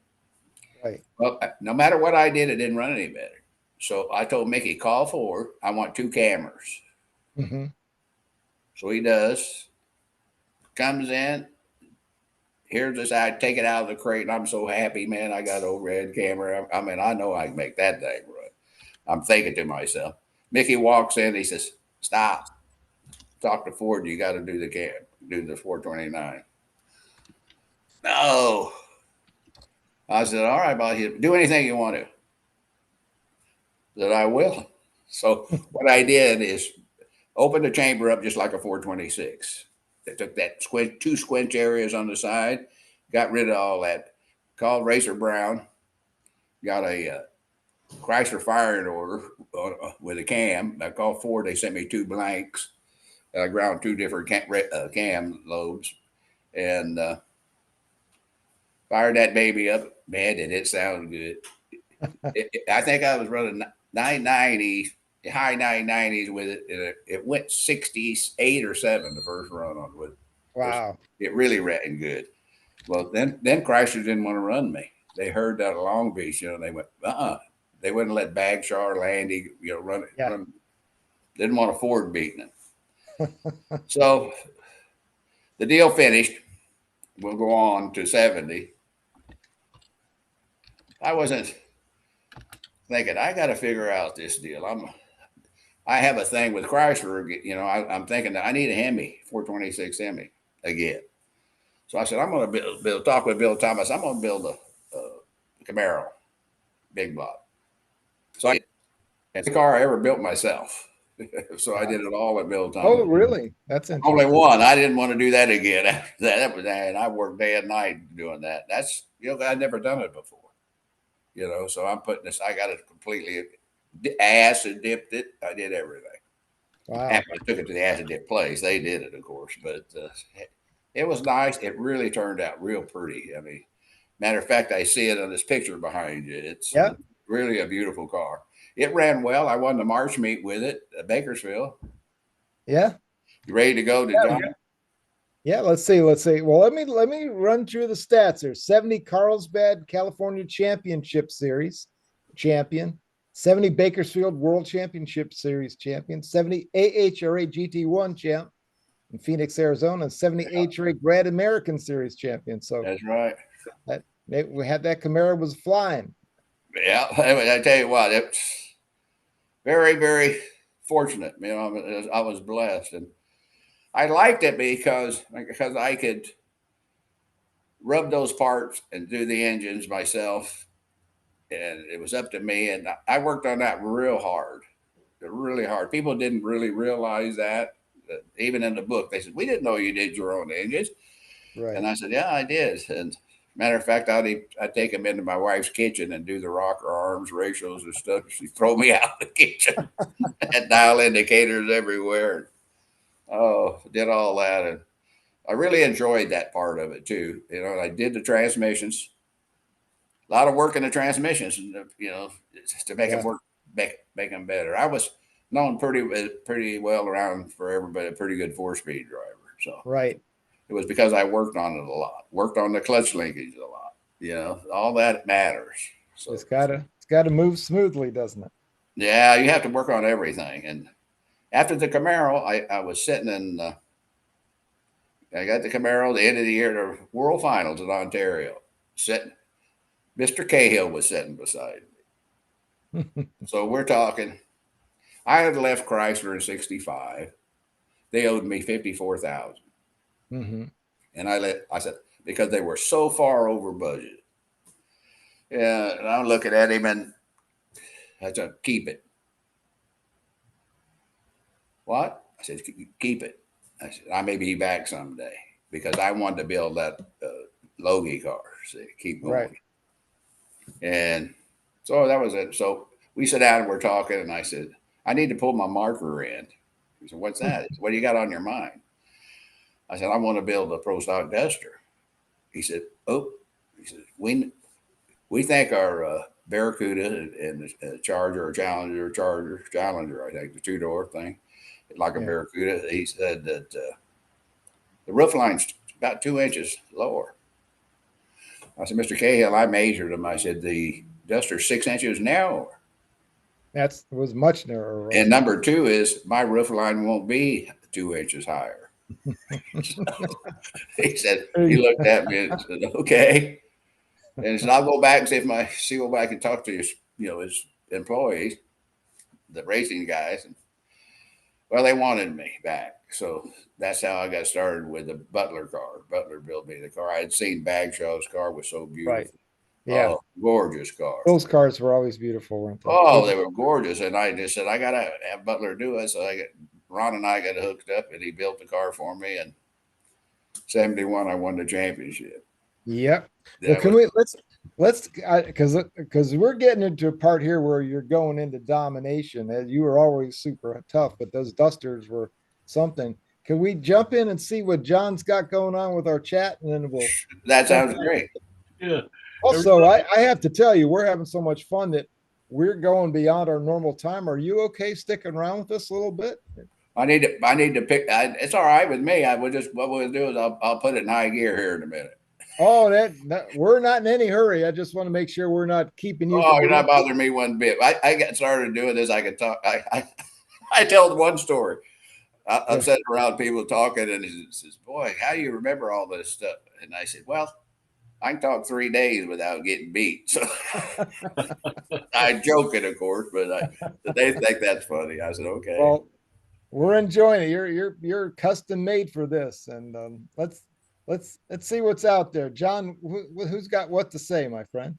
Right. Well, no matter what I did, it didn't run any better. So I told Mickey, call Ford. I want 2 cameras. Mm-hmm. So he does. Comes in. Here's this. I take it out of the crate, and I'm so happy, man. I got overhead camera. I mean, I know I can make that thing run. I'm thinking to myself. Mickey walks in. He says, "Stop. Talk to Ford. You got to do the 429." No. I said, "All right, buddy. Do anything you want to." That I will. So what I did is open the chamber up just like a 426. They took that 2 squinch areas on the side, got rid of all that. Called Racer Brown, got a Chrysler firing order with a cam. I called Ford. They sent me 2 blanks. I ground 2 different cam lobes and fired that baby up. Man, did it sound good. I think I was running 990, high 990s with it. It went 68 or 7 the first run on with it. Wow. It really ran good. Well, then Chrysler didn't want to run me. They heard that at Long Beach, and they went, They wouldn't let Bagshaw, Landy, run it. Yeah. Didn't want a Ford beating it. So the deal finished. We'll go on to 70. I wasn't thinking, I got to figure out this deal. I have a thing with Chrysler. I'm thinking that I need a Hemi, 426 Hemi again. So I said, I'm going to build talk with Bill Thomas. I'm going to build a Camaro, big block. So it's the car I ever built myself. So I did it all at Bill Thomas. Oh, really? That's interesting. Only one. I didn't want to do that again after that. That was that. And I worked day and night doing that. That's, I'd never done it before. So I'm putting this, I got it completely acid dipped it. I did everything. Wow. After I took it to the acid dip place, they did it, of course, but it was nice. It really turned out real pretty. I mean, matter of fact, I see it on this picture behind you. It's really a beautiful car. It ran well. I won the March meet with it at Bakersfield. Yeah. You ready to go to John? Yeah, let's see. Well, let me run through the stats here. 70 Carlsbad California Championship Series champion, 70 Bakersfield World Championship Series champion, 70 AHRA GT1 champ in Phoenix, Arizona, and 70 AHRA Grand American Series champion. So that's right. We had that Camaro was flying. Yeah, I tell you what, it's very, very fortunate. I was blessed, and I liked it because I could rub those parts and do the engines myself, and it was up to me. And I worked on that real hard, really hard. People didn't really realize that. Even in the book, they said, "We didn't know you did your own engines." Right. And I said, "Yeah, I did." And matter of fact, I'd take them into my wife's kitchen and do the rocker arms, ratios, and stuff. She'd throw me out of the kitchen and dial indicators everywhere. Did all that. And I really enjoyed that part of it too. I did the transmissions, a lot of work in the transmissions, to make them work, make them better. I was known pretty well around for everybody, a pretty good 4-speed driver. So right. It was because I worked on it a lot, worked on the clutch linkage a lot. All that matters. So it's gotta move smoothly, doesn't it? Yeah, you have to work on everything. And after the Camaro, I was sitting in. I got the Camaro at the end of the year, the World Finals in Ontario. Sitting, Mr. Cahill was sitting beside me. So we're talking. I had left Chrysler in '65. They owed me $54,000, and I said because they were so far over budget. Yeah, and I'm looking at him, and I said, "Keep it." What? I said, "Keep it." I said, "I may be back someday," because I wanted to build that Logie car. See, keep going. Right. And so that was it. So we sat down and we're talking, and I said, "I need to pull my marker in." He said, "What's that?" Said, "What do you got on your mind?" I said, "I want to build a pro stock Duster." He said, "Oh," he said, we think our Barracuda and the Charger or Challenger, I think the 2-door thing, like a Barracuda." He said that the roof line's about 2 inches lower. I said, "Mr. Cahill, I measured them." I said, "The Duster's 6 inches narrower." That was much narrower. Right? And number two is my roof line won't be 2 inches higher. So he said, he looked at me and said, "Okay." And he said, "I'll go back and see what I can talk to his employees, the racing guys." And well, they wanted me back. So that's how I got started with the Butler car. Butler built me the car. I had seen Bagshaw's car was so beautiful. Right. Yeah. Oh, gorgeous car. Those cars were always beautiful, weren't they? Oh, they were gorgeous. And I just said, I got to have Butler do it. So Ron and I got hooked up, and he built the car for me. And 71, I won the championship. Yep. Well, can we let's because we're getting into a part here where you're going into domination. As you were always super tough, but those Dusters were something. Can we jump in and see what John's got going on with our chat, and then we'll. That sounds great. Yeah. Also, I have to tell you, we're having so much fun that we're going beyond our normal time. Are you okay sticking around with us a little bit? I need to pick. It's all right with me. What we'll do is I'll put it in high gear here in a minute. Oh, we're not in any hurry. I just want to make sure we're not keeping you. Oh, you're not bothering me one bit. I got started doing this. I could talk. I tell one story. I'm sitting around people talking, and he says, "Boy, how do you remember all this stuff?" And I said, "Well, I can talk 3 days without getting beat." So I joking, of course, but they think that's funny. I said, "Okay." Well, we're enjoying it. You're custom made for this, and let's see what's out there. John, who's got what to say, my friend?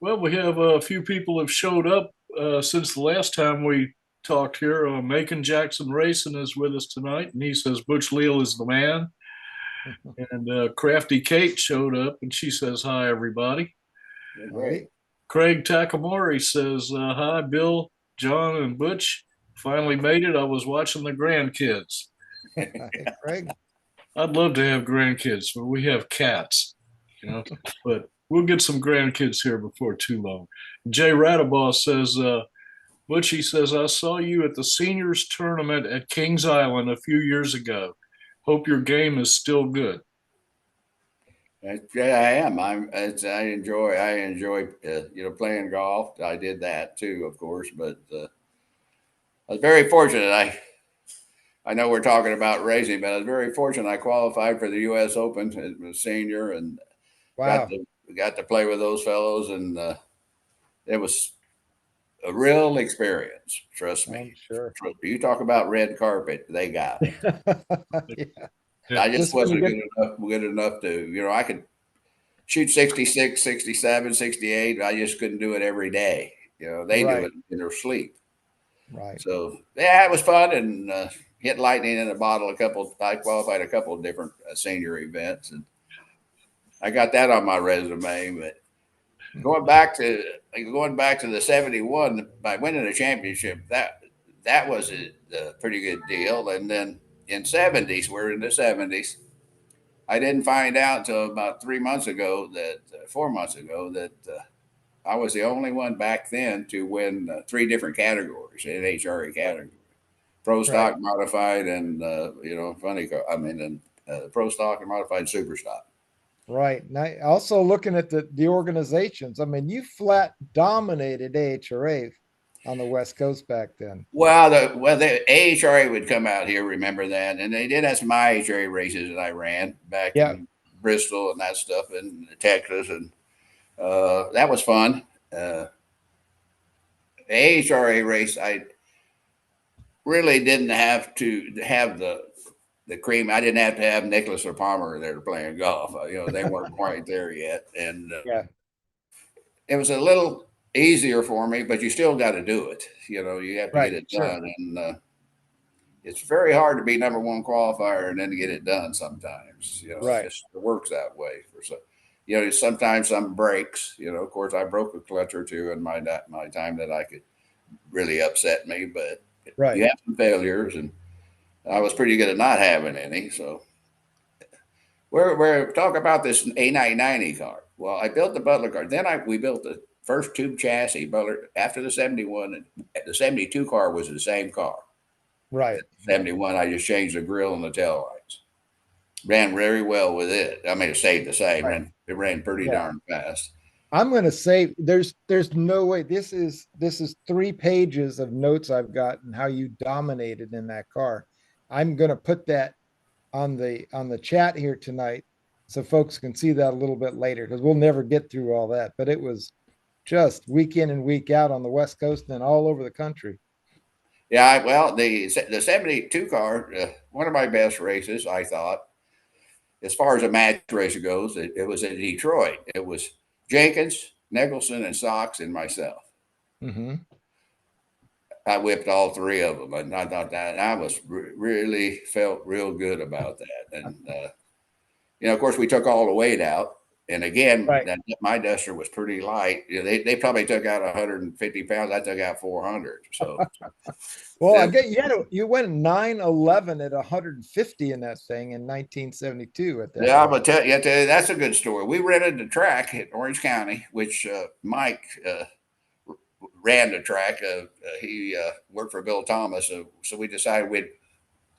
Well, we have a few people have showed up since the last time we talked here. Macon Jackson Racing is with us tonight, and he says Butch Leal is the man. And Crafty Kate showed up, and she says hi, everybody. Great. Craig Takamori says hi, Bill, John, and Butch. Finally made it. I was watching the grandkids. Craig, I'd love to have grandkids, but we have cats, but we'll get some grandkids here before too long. Jay Radabaugh says, Butch, he says, I saw you at the seniors tournament at Kings Island a few years ago. Hope your game is still good. Yeah, I am. I enjoy playing golf. I did that too, of course, but I was very fortunate. I know we're talking about racing, but I was very fortunate. I qualified for the U.S. Open as a senior, and wow, got to play with those fellows, and it was a real experience. Trust me. I'm sure. You talk about red carpet, they got it. Yeah. I just wasn't good enough to, I could shoot 66, 67, 68. I just couldn't do it every day. They do it in their sleep. Right. So yeah, it was fun, and hit lightning in a bottle. I qualified a couple of different senior events, and I got that on my resume. But going back to the 71, by winning the championship, that was a pretty good deal. And then in 70s, we're in the 70s. I didn't find out until about 4 months ago that I was the only one back then to win 3 different categories, NHRA category, pro stock, modified, and funny car. And pro stock and modified super stock. Right. Now, also looking at the organizations, I mean, you flat dominated AHRA on the West Coast back then. Well, the AHRA would come out here. Remember that, and they did have some IHRA races that I ran back Yeah. in Bristol and that stuff in Texas, and that was fun. AHRA race, I really didn't have to have the cream. I didn't have to have Nicholas or Palmer there playing golf. They weren't quite there yet, and Yeah. it was a little easier for me. But you still got to do it. You have to Right, get it sure. done, and it's very hard to be number one qualifier and then to get it done. Sometimes, Right. it works that way for some. Sometimes some breaks. Of course, I broke a clutch or two in my time that I could really upset me, but Right. you have some failures, and I was pretty good at not having any. So we're talking about this A990 car. Well, I built the Butler car. Then we built the first tube chassis Butler after the 71. And the 72 car was the same car. Right. 71, I just changed the grill and the tail lights. Ran very well with it. I mean, it stayed the same. Right. It ran pretty darn fast. I'm going to say there's no way. This is 3 pages of notes I've got and how you dominated in that car. I'm going to put that on the chat here tonight so folks can see that a little bit later, because we'll never get through all that. But it was just week in and week out on the West Coast and all over the country. Yeah, well, the 72 car, one of my best races, I thought, as far as a match race goes, it was in Detroit. It was Jenkins, Nicholson, and Sox, and myself. Mm-hmm. I whipped all 3 of them, and I thought that I was really felt real good about that. And of course, we took all the weight out. And again, Right. My duster was pretty light. They probably took out 150 pounds. I took out 400. So, well, I get you went 9/11 at 150 in that thing in 1972. At that, yeah, but tell you, that's a good story. We rented the track at Orange County, which Mike ran the track. He worked for Bill Thomas, so we decided we'd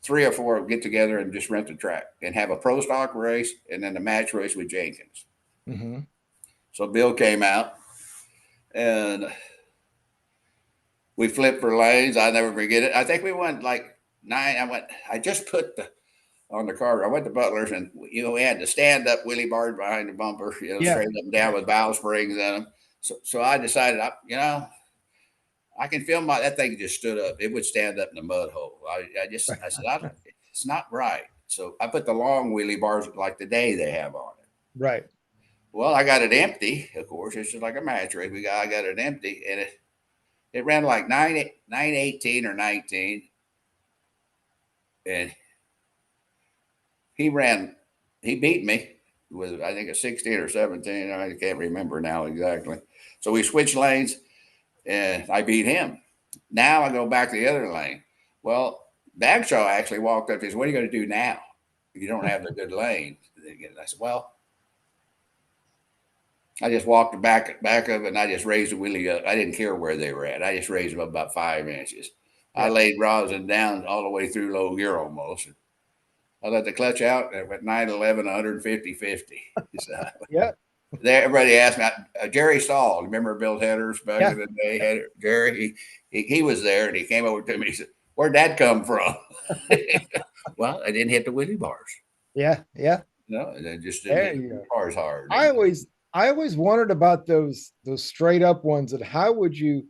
3 or 4 get together and just rent the track and have a pro stock race and then a match race with Jenkins. Mm-hmm. So Bill came out and we flipped for lanes. I never forget it. I think we went like 9. I just put on the car. I went to Butler's, and we had the stand up wheelie bars behind the bumper, straight up and down with valve springs in them. So I decided, I can feel that thing just stood up. It would stand up in the mud hole. I said, it's not right. So I put the long wheelie bars like the day they have on it. Right. Well, I got it empty. Of course, it's just like a match race. I got it empty, and it ran like 9:18 or 19, and he beat me with, I think, a 16 or 17. I can't remember now exactly. So we switched lanes, and I beat him. Now I go back to the other lane. Well, Bagshaw actually walked up and said, "What are you going to do now? You don't have the good lane." And I said, "Well," I just walked back of it, and I just raised the wheelie up. I didn't care where they were at. I just raised them up about 5 inches. Yeah. I laid rosin down all the way through low gear almost. I let the clutch out, and it went 911, 150, 50. So, yeah. Everybody asked me, Jerry Stahl, remember Bill Headers back in the day? Jerry, he was there, and he came over to me. He said, "Where'd that come from?" Well, I didn't hit the wheelie bars. Yeah, yeah. No, I just didn't hit the bars hard. I always wondered about those straight up ones, and how would you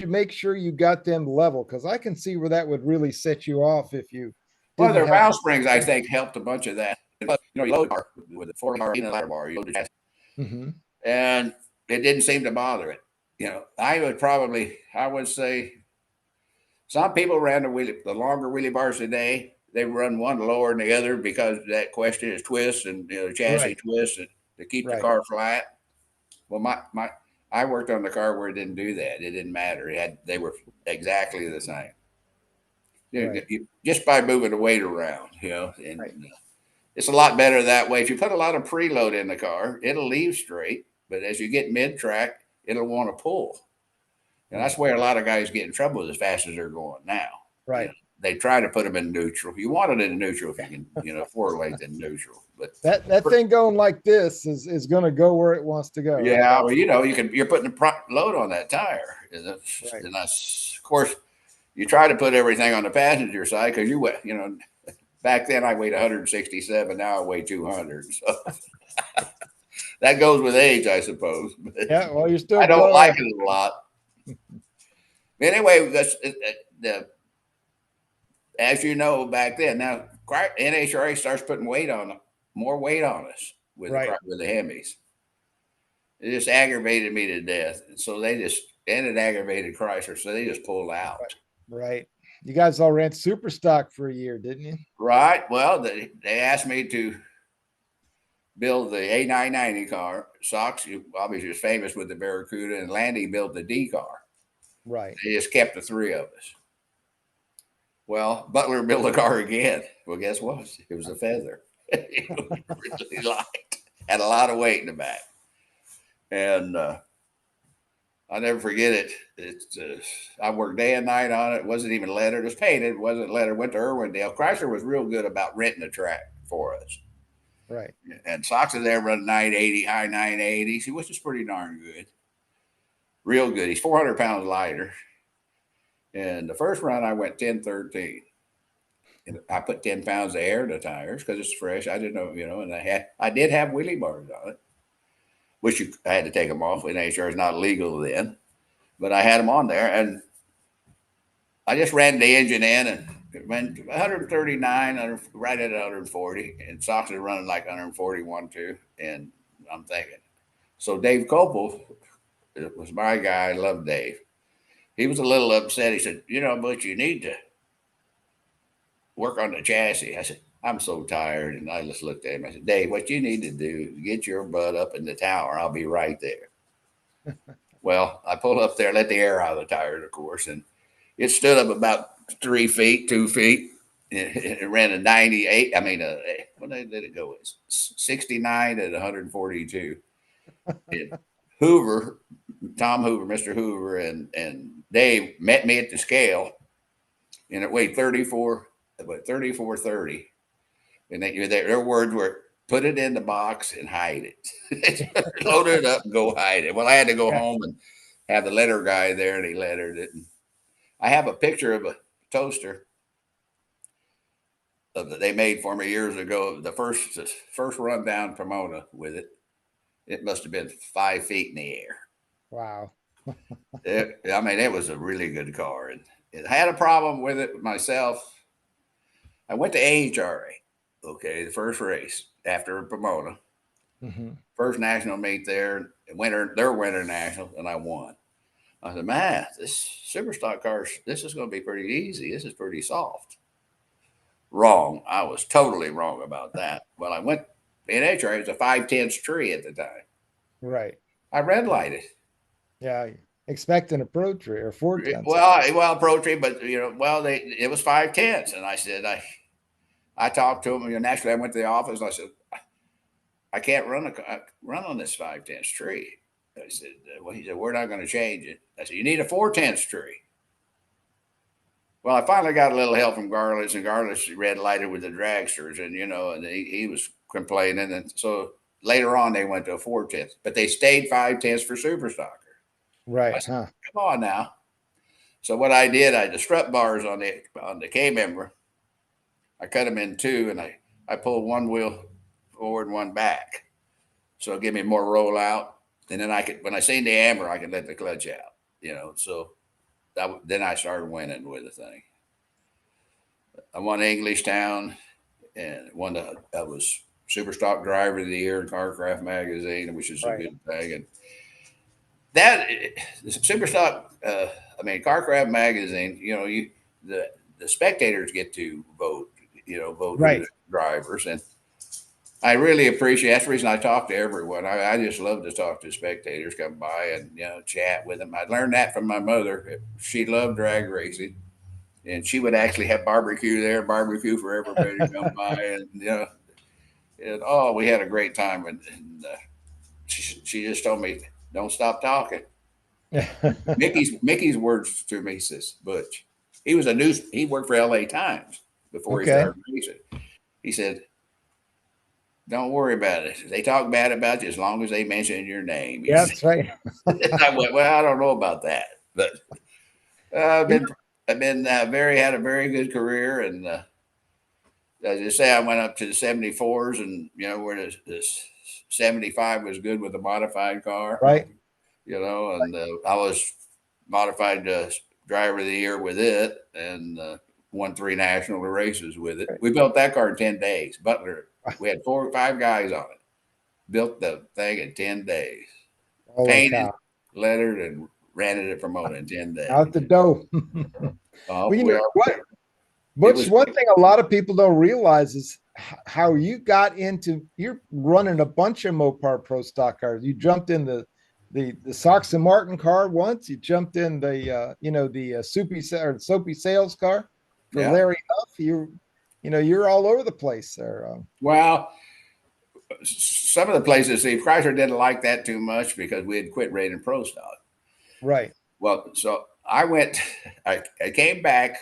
make sure you got them level? Because I can see where that would really set you off if you. Well, their valve springs, I think, helped a bunch of that. You load bar with a 4-bar bar, you load the chassis. Mm-hmm. And it didn't seem to bother it. I would say some people ran the longer wheelie bars today. They run one lower than the other because that question is twist and the chassis twist to keep the car flat. Well, I worked on the car where it didn't do that. It didn't matter. They were exactly the same. Just by moving the weight around, and it's a lot better that way. If you put a lot of preload in the car, it'll leave straight, but as you get mid-track, it'll want to pull. And that's where a lot of guys get in trouble as fast as they're going now. Right. they try to put them in neutral. You want it in neutral if you can, 4-length in neutral. But that thing going like this is going to go where it wants to go. Yeah, well, you're putting a load on that tire, Right. and that's, of course, you try to put everything on the passenger side because back then I weighed 167, now I weigh 200, so that goes with age, I suppose. But Yeah, well, you're still. I don't like it a lot. Anyway, as you know, back then, now NHRA starts putting more weight on us with the Hemis. It just aggravated me to death. So it aggravated Chrysler. So they just pulled out. Right. You guys all ran super stock for a year, didn't you? Right. Well, they asked me to build the A990 car. Sox, obviously, was famous with the Barracuda, and Landy built the D car. Right. They just kept the three of us. Well, Butler built a car again. Well, guess what? It was a feather. It was really light. Had a lot of weight in the back. And I'll never forget it. I worked day and night on it. It wasn't even lettered. It was painted. It wasn't lettered. Went to Irwindale. Chrysler was real good about renting a track for us. Right. And Sox is there running 980, high 980s, which is pretty darn good. Real good. He's 400 pounds lighter. And the first run, I went 10-13. And I put 10 pounds of air in the tires because it's fresh. I didn't know, and I did have wheelie bars on it, which I had to take them off. NHR is not legal then, but I had them on there, and I just ran the engine in and it went 139, right at 140, and Sox is running like 141 too. And I'm thinking, so Dave Copel was my guy. I love Dave. He was a little upset. He said, Butch, you need to work on the chassis. I said, I'm so tired. And I just looked at him. I said, Dave, what you need to do, get your butt up in the tower. I'll be right there. Well, I pulled up there, let the air out of the tires, of course, and it stood up about 3 feet, 2 feet. It ran a 98. What did it go? 69 at 142. And Hoover, Tom Hoover, Mr. Hoover, and Dave met me at the scale, and it weighed 3430. And their words were, put it in the box and hide it. Load it up and go hide it. Well, I had to go home and have the letter guy there, and he lettered it. And I have a picture of a toaster that they made for me years ago. The first run down Pomona with it. It must have been 5 feet in the air. Wow. It was a really good car. And it had a problem with it myself. I went to AHRA, the first race after Pomona. Mm-hmm. First national meet there, their winter national, and I won. I said, man, this super stock car, this is going to be pretty easy. This is pretty soft. Wrong. I was totally wrong about that. Well, I went in HRA, it was a 5/10 tree at the time. Right. I red lighted. Yeah. Expecting a pro tree or 4/10. Well, pro tree, but it was 5/10, and I said, I talked to him. Naturally, I went to the office. And I said, I can't run on this 5/10 tree. I said, he said, we're not going to change it. I said, you need a 4/10 tree. Well, I finally got a little help from Garlitz, and Garlitz red lighted with the dragsters, and and he was complaining, and so later on they went to a 4/10, but they stayed 5/10 for super stocker. Right. I said, come on now. So what I did, the strut bars on the K member, I cut them in two, and I pulled one wheel forward and one back, so it gave me more rollout. And then when I seen the amber, I could let the clutch out. So then I started winning with the thing. I won Englishtown, and I was Super Stock Driver of the Year in Carcraft magazine, which is a good thing. And that Super Stock, Carcraft magazine. The spectators get to vote. Vote the drivers, and I really appreciate. That's the reason I talk to everyone. I just love to talk to spectators, come by and chat with them. I learned that from my mother. She loved drag racing, and she would actually have barbecue for everybody to come by, and we had a great time. And she just told me, "Don't stop talking." Mickey's words to me says, "Butch, he worked for LA Times before he Okay. started racing. He said, "Don't worry about it. They talk bad about you as long as they mention your name." Yeah, that's right. I went, "Well, I don't know about that, but I've been had a very good career, and as I say, I went up to the 74s, and where this 75 was good with a modified car, Right. and I was modified driver of the year with it, and won 3 national races with it. We built that car in 10 days. Butler, we had 4 or 5 guys on it. Built the thing in 10 days. Holy Painted, cow. lettered, and ran it at Pomona in 10 days. Out the dough. Oh, Well, what? It was One thing a lot of people don't realize is how you got into. You're running a bunch of Mopar Pro stock cars. You jumped in the Sox and Martin car once. You jumped in the Soapy Sales car for Larry Huff. You're all over the place there. Well, some of the places, see, Chrysler didn't like that too much because we had quit rating pro stock. Right. Well, so I came back.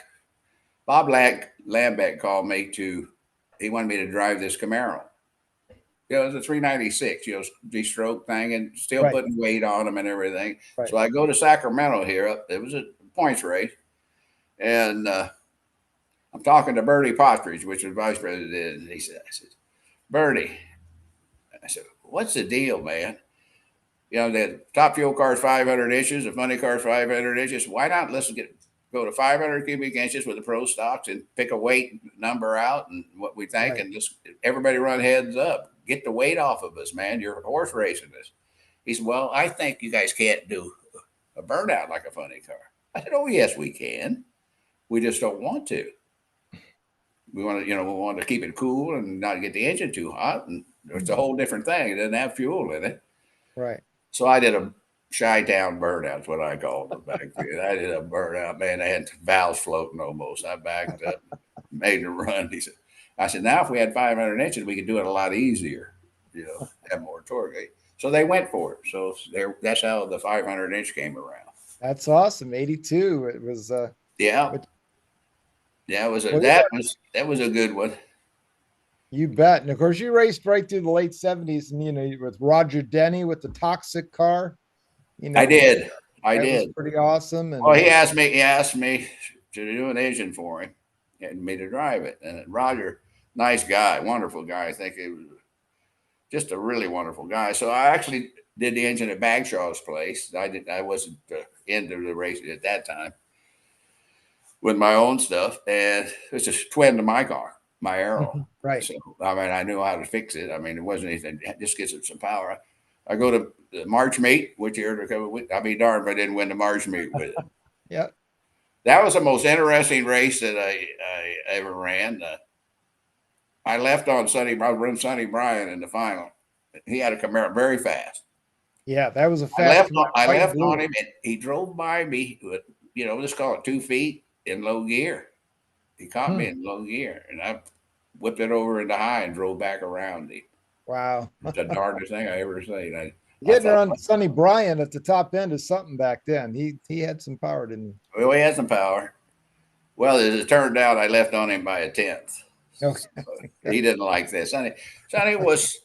Bob Lambeck called me he wanted me to drive this Camaro. It was a 396, de-stroke thing, and still putting weight on them and everything. Right. So I go to Sacramento here. It was a points race. And I'm talking to Bertie Partridge, which was vice president. And I said, "Bertie," I said, "what's the deal, man? The top fuel car is 500 inches. The funny car is 500 inches. Why not go to 500 cubic inches with the pro stocks and pick a weight number out and what we think, and just everybody run heads up. Get the weight off of us, man. You're horse racing us." He said, "Well, I think you guys can't do a burnout like a funny car." I said, "Oh, yes, we can. We just don't want to. We want to keep it cool and not get the engine too hot. And it's a whole different thing. It doesn't have fuel in it." Right. So I did a Chi-Town burnout, is what I called it back then. I did a burnout, man. They had valves floating almost. I backed up, made a run. I said, "Now if we had 500 inches, we could do it a lot easier, have more torque." So they went for it. So that's how the 500 inch came around. That's awesome. 82. It was that was a good one. You bet. And of course, you raced right through the late 70s, and with Roger Denny with the toxic car. I did. Was pretty awesome. And he asked me to do an engine for him and me to drive it. And Roger, nice guy, wonderful guy. I think he was just a really wonderful guy. So I actually did the engine at Bagshaw's place. I wasn't into the racing at that time with my own stuff, and it's a twin to my car, my Arrow. Right. So I knew how to fix it. It wasn't anything. Just gets it some power. I go to the March meet, which year I'd be darned if I didn't win the March meet with it. Yeah. That was the most interesting race that I ever ran. I left on Sonny Bryan in the final. He had a Camaro very fast. Yeah, that was a fast. I left on him, and he drove by me with, let's call it 2 feet in low gear. He caught me in low gear, and I whipped it over into high and drove back around him. Wow. It's the darndest thing I ever seen. Getting around Sonny Bryan at the top end is something back then. He had some power, didn't he? Well, he had some power. Well, as it turned out, I left on him by a 10th. Okay. So he didn't like this. Sonny was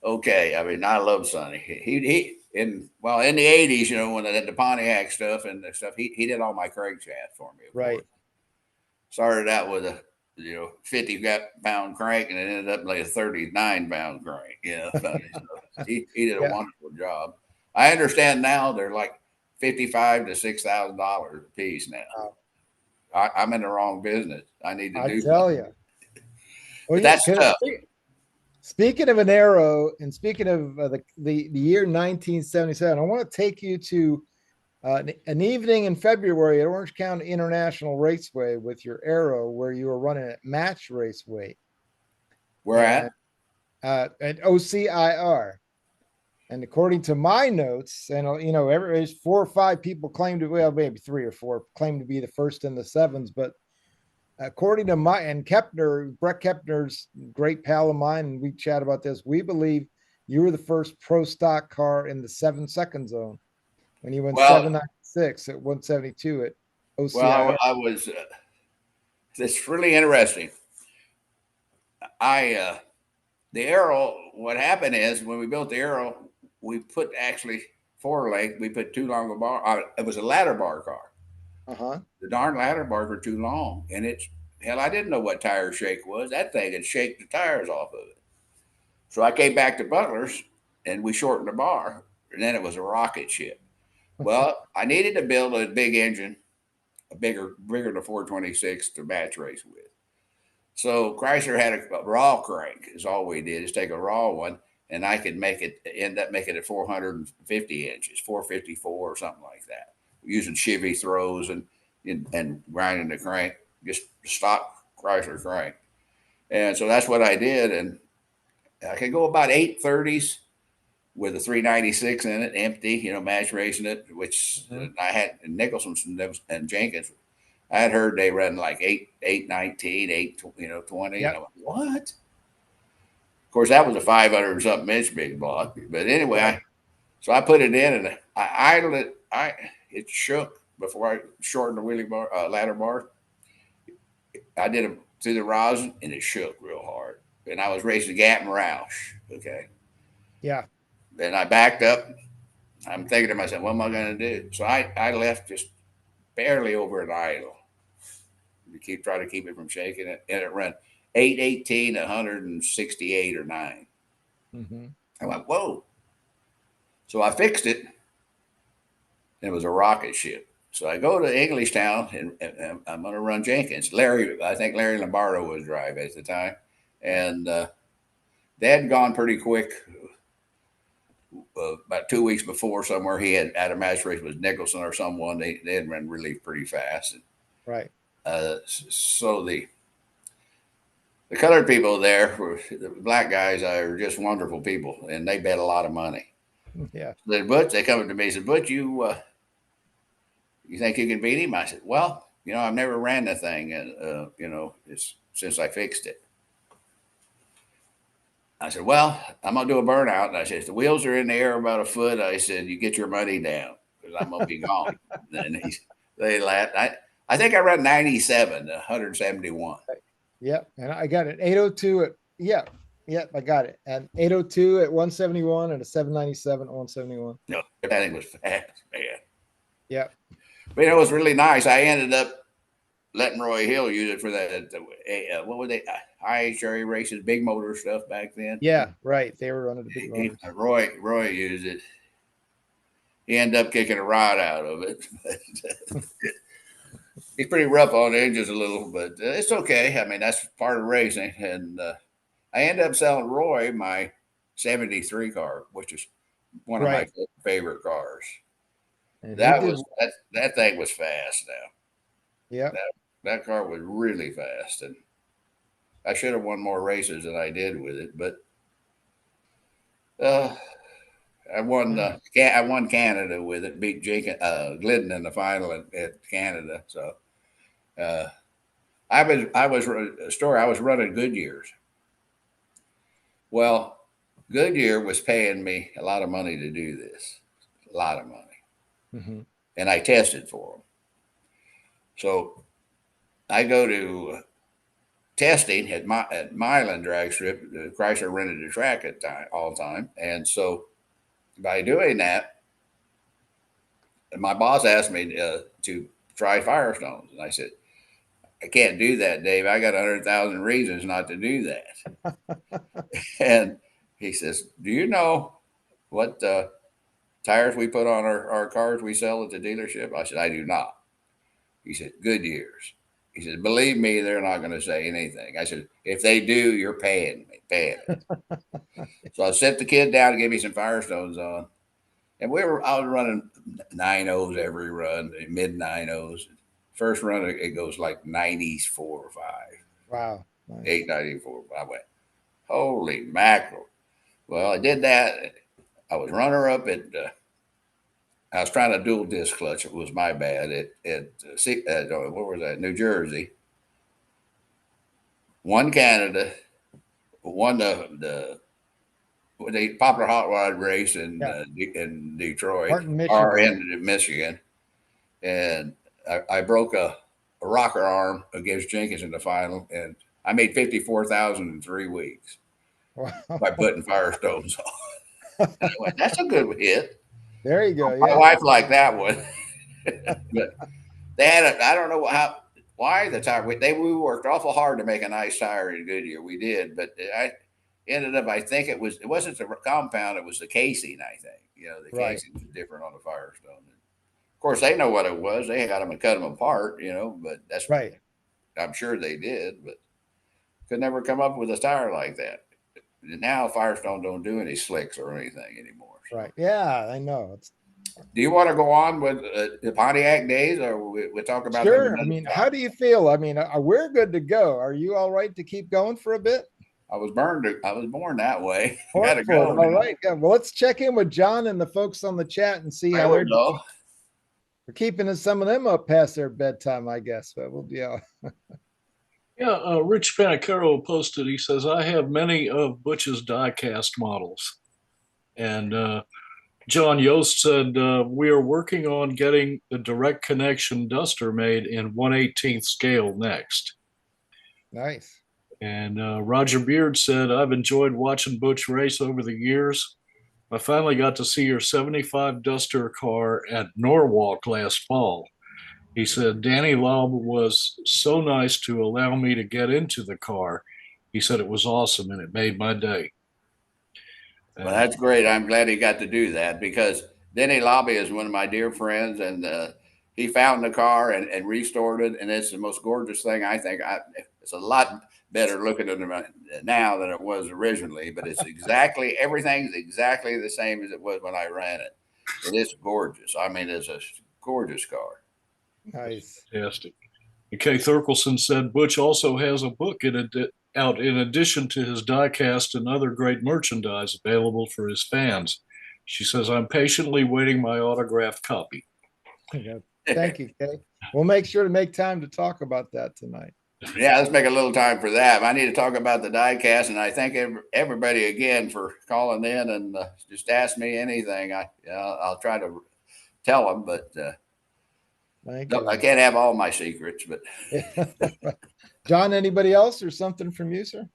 okay. I love Sonny. He in the 80s, when they had the Pontiac stuff and the stuff, he did all my crankshaft for me. Right. Started out with a 50-pound crank, and it ended up like a 39-pound crank. He did a wonderful job. I understand now they're like $55,000 to $6,000 a piece now. Wow. I'm in the wrong business. I need to do. I tell you. Well, that's tough. Speaking of an Arrow, and speaking of the year 1977, I want to take you to an evening in February at Orange County International Raceway with your Arrow, where you were running at match race weight. Where at OCIR. And according to my notes, and there's 4 or 5 people claim to, well, maybe 3 or 4 claim to be the first in the 7s, but according to Brett Kepner's great pal of mine, and we chat about this, we believe you were the first pro stock car in the 7-second zone when you went 796 at 172 at OCIR. I was. It's really interesting. The arrow. What happened is when we built the arrow, we put actually 4 leg. We put too long a bar. It was a ladder bar car. The darn ladder bars were too long, and it's hell. I didn't know what tire shake was. That thing had shaked the tires off of it. So I came back to Butler's, and we shortened the bar, and then it was a rocket ship. Well, I needed to build a big engine, bigger than 426 to match race with. So Chrysler had a raw crank. Is all we did is take a raw one, and I could end up making it 450 inches, 454 or something like that, using Chevy throws and grinding the crank, just stock Chrysler crank. And so that's what I did, and I could go about 830s with a 396 in it, empty, match racing it, which I had Nicholson and Jenkins. I had heard they run like 819, 20. Yep. And I went, what? Of course, that was a 500 something inch big block. But anyway, so I put it in and I idled it. It shook before I shortened the wheelie bar, ladder bar. I did it through the rosin and it shook real hard. And I was racing Gap and Roush. Okay. Yeah. Then I backed up. I'm thinking to myself, what am I going to do? So I left just barely over an idle to try to keep it from shaking it. And it ran 818, 168 or 9. I went, whoa. So I fixed it. And it was a rocket ship. So I go to Englishtown and I'm going to run Jenkins. I think Larry Lombardo was driving at the time. And they had gone pretty quick. About 2 weeks before, somewhere he had a match race with Nicholson or someone. They had run really pretty fast. Right. So the colored people there, the black guys, are just wonderful people, and they bet a lot of money. Yeah. Then Butch, they come up to me and said, "Butch, you think you can beat him?" I said, "Well, I've never ran the thing, and it's since I fixed it." I said, "Well, I'm gonna do a burnout." And I said, "If the wheels are in the air about a foot," I said, "you get your money down because I'm gonna be gone." And they laughed. I think I ran 97, 171. Yep, and I got it 802 at I got it. And 802 at 171 and a 797 at 171. No, that thing was fast, man. Yeah. But it was really nice. I ended up letting Roy Hill use it for that. What were they? IHRA races, big motor stuff back then. Yeah, right. They were running the big motors. Roy used it. He ended up kicking a rod out of it. He's pretty rough on the engines a little, but it's okay. I mean, that's part of racing. And I ended up selling Roy my 73 car, which is one of my favorite cars. And that thing was fast now. Yeah. That car was really fast. And I should have won more races than I did with it, but I won Canada with it, beat Jake Glidden in the final at Canada. So I was running Goodyears. Well, Goodyear was paying me a lot of money to do this, a lot of money, and I tested for them. So I go to testing at Milan drag strip. Chrysler rented the track at all the time, and so by doing that, my boss asked me to try Firestones, and I said, "I can't do that, Dave. I got 100,000 reasons not to do that." And he says, "Do you know what tires we put on our cars we sell at the dealership?" I said, "I do not." He said, "Goodyears." He said, "Believe me, they're not going to say anything." I said, "If they do, you're paying it." So I set the kid down to give me some Firestones on. And I was running 9.0s every run, mid 9.0s. First run, it goes like 94 or 5. Wow. Nice. 894. I went, holy mackerel. Well, I did that. I was runner up I was trying to dual disc clutch. It was my bad what was that? New Jersey. Won Canada. Won the popular hot rod race in Detroit, Martin, or in Michigan, and I broke a rocker arm against Jenkins in the final, and I made 54,000 in 3 weeks Wow. by putting Firestones on. I went, that's a good hit. There you go. My Yeah. wife liked that one. But they had a, I don't know why the tire, we worked awful hard to make a nice tire in Goodyear. We did, but I ended up, I think it wasn't the compound, it was the casing, I think. The Right. casing was different on the Firestone. Of course, they know what it was. They got them and cut them apart, but that's, Right. I'm sure they did, but could never come up with a tire like that. Now Firestone don't do any slicks or anything anymore. So. Right. Yeah, I know. Do you want to go on with the Pontiac days, or we talk about them? Sure. I mean, how do you feel? I mean, we're good to go. Are you all right to keep going for a bit? I was born that way. Gotta go. All right. Yeah. Well, let's check in with John and the folks on the chat and see how they're doing. We're keeping some of them up past their bedtime, I guess. But we'll be all. Yeah, Rich Panicaro posted, he says, I have many of Butch's die-cast models. And John Yost said, we are working on getting the direct connection duster made in 1/18th scale next. Nice. And Roger Beard said, I've enjoyed watching Butch race over the years. I finally got to see your 75 duster car at Norwalk last fall. He said, Danny Laub was so nice to allow me to get into the car. He said it was awesome and it made my day. Well, that's great. I'm glad he got to do that because Denny Lobby is one of my dear friends, and he found the car and restored it, and it's the most gorgeous thing. I think it's a lot better looking at it now than it was originally, but it's everything's exactly the same as it was when I ran it. And it's gorgeous. I mean, it's a gorgeous car. Nice. Fantastic. And Kay Thurkelson said Butch also has a book out in addition to his diecast and other great merchandise available for his fans. She says, I'm patiently waiting my autographed copy. Thank you, Kay. We'll make sure to make time to talk about that tonight. Yeah, let's make a little time for that. I need to talk about the diecast, and I thank everybody again for calling in and just ask me anything. I'll try to tell them, but I can't have all my secrets. But John, anybody else or something from you, sir?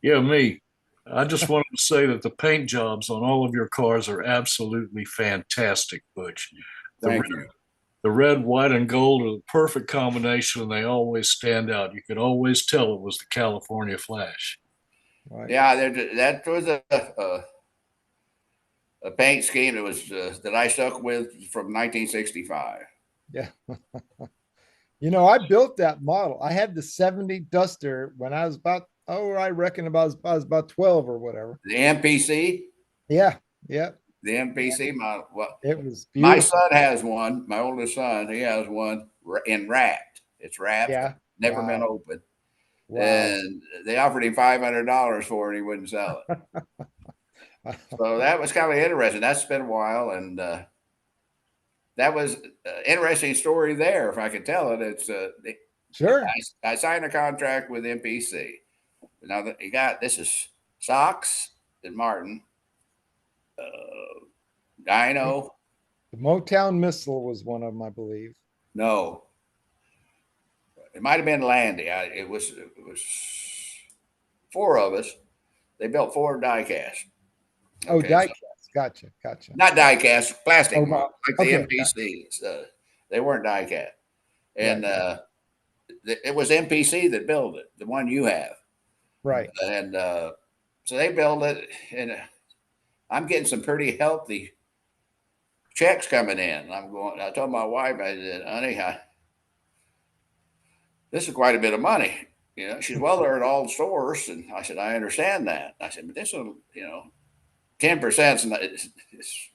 Yeah, me. I just wanted to say that the paint jobs on all of your cars are absolutely fantastic, Butch. Thank you. The red, white, and gold are the perfect combination, and they always stand out. You could always tell it was the California Flash. Right. Yeah, that was a paint scheme that was that I stuck with from 1965. Yeah. I built that model. I had the 70 Duster when I was about, I reckon I was about 12 or whatever. The MPC? Yeah. Yeah. The MPC model. Well, it was beautiful. My son has one. My oldest son, he has one in wrapped. It's wrapped. Yeah. Never been open. Wow. And they offered him $500 for it. He wouldn't sell it. So that was kind of interesting. That's been a while. And that was an interesting story there. If I could tell it, it's sure. I signed a contract with MPC. Now that this is Sox and Martin. Dino. The Motown Missile was one of them, I believe. No, it might have been Landy. It was 4 of us. They built 4 diecast. Okay, diecast. Gotcha. Not diecast, plastic model, like the MPCs. They weren't diecast, and it was MPC that built it, the one you have. Right. And so they built it, and I'm getting some pretty healthy checks coming in. I told my wife, I said, honey, this is quite a bit of money. She said, well, they're at all the stores. And I said, I understand that. I said, but this will, 10%,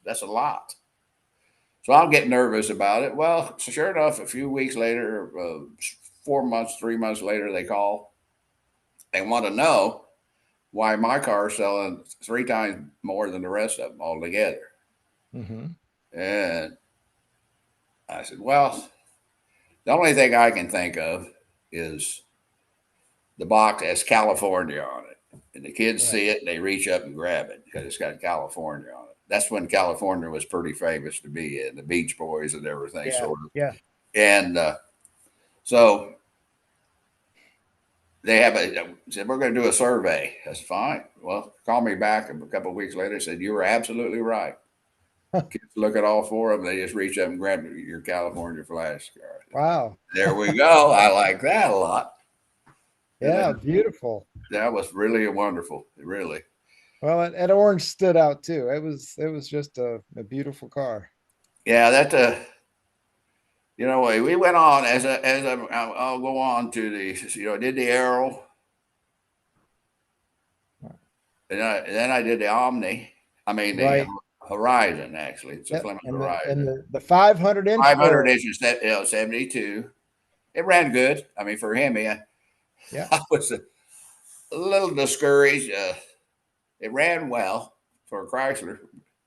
that's a lot. So I'll get nervous about it. Well, sure enough, a few weeks later, 4 months, 3 months later, they call. They want to know why my car is selling 3 times more than the rest of them all together. Mm-hmm. And I said, well, the only thing I can think of is the box has California on it. And the kids see it and they reach up and grab it because it's got California on it. That's when California was pretty famous to be in, the Beach Boys and everything. Yeah, sort of. Yeah. And so they said, we're going to do a survey. That's fine. Well, call me back a couple of weeks later. Said, you were absolutely right. Kids look at all four of them. They just reach up and grab your California flash card. Wow. There we go. I like that a lot. Yeah, beautiful. That was really wonderful. Really. Well, and orange stood out too. It was just a beautiful car. Yeah, we went on I'll go on to the did the Arrow, and then I did the Omni. I mean the Horizon actually. It's a Clement Horizon. And the 500 inch. 500 inches, 72. It ran good. I mean for him, I was a little discouraged. It ran well for a Chrysler.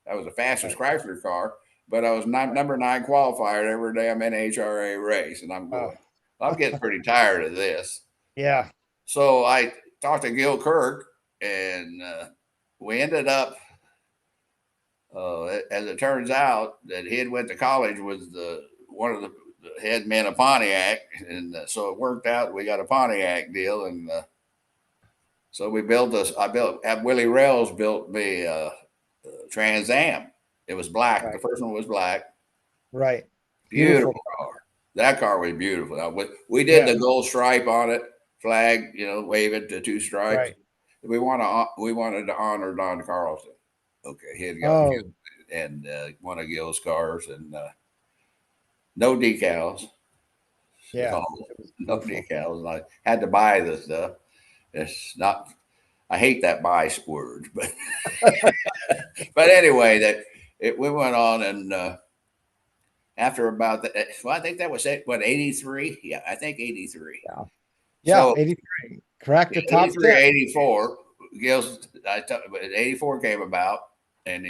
That was the fastest Chrysler car. But I was number 9 qualifier every day I'm in an HRA race, and I'm going, I'm getting pretty tired of this. Yeah. So I talked to Gil Kirk, and we ended up, as it turns out, that he had went to college with one of the head men of Pontiac, and so it worked out. We got a Pontiac deal, and so we built this. Willie Rails built me a Trans Am. It was black. Right. The first one was black. Right. Beautiful car. That car was beautiful. Now, we did the gold stripe on it, flag, wave it to 2 stripes. Right. We wanted to honor Don Carlson. Okay, he had got and one of Gil's cars, and no decals. Yeah, no decals. And I had to buy this stuff. It's not. I hate that buy word, but but anyway, we went on, and after about that, well, I think that was what 83. Yeah, I think 83. Yeah, so, 83. Cracked the top 83, 10. 84. Gil's. But 84 came about, and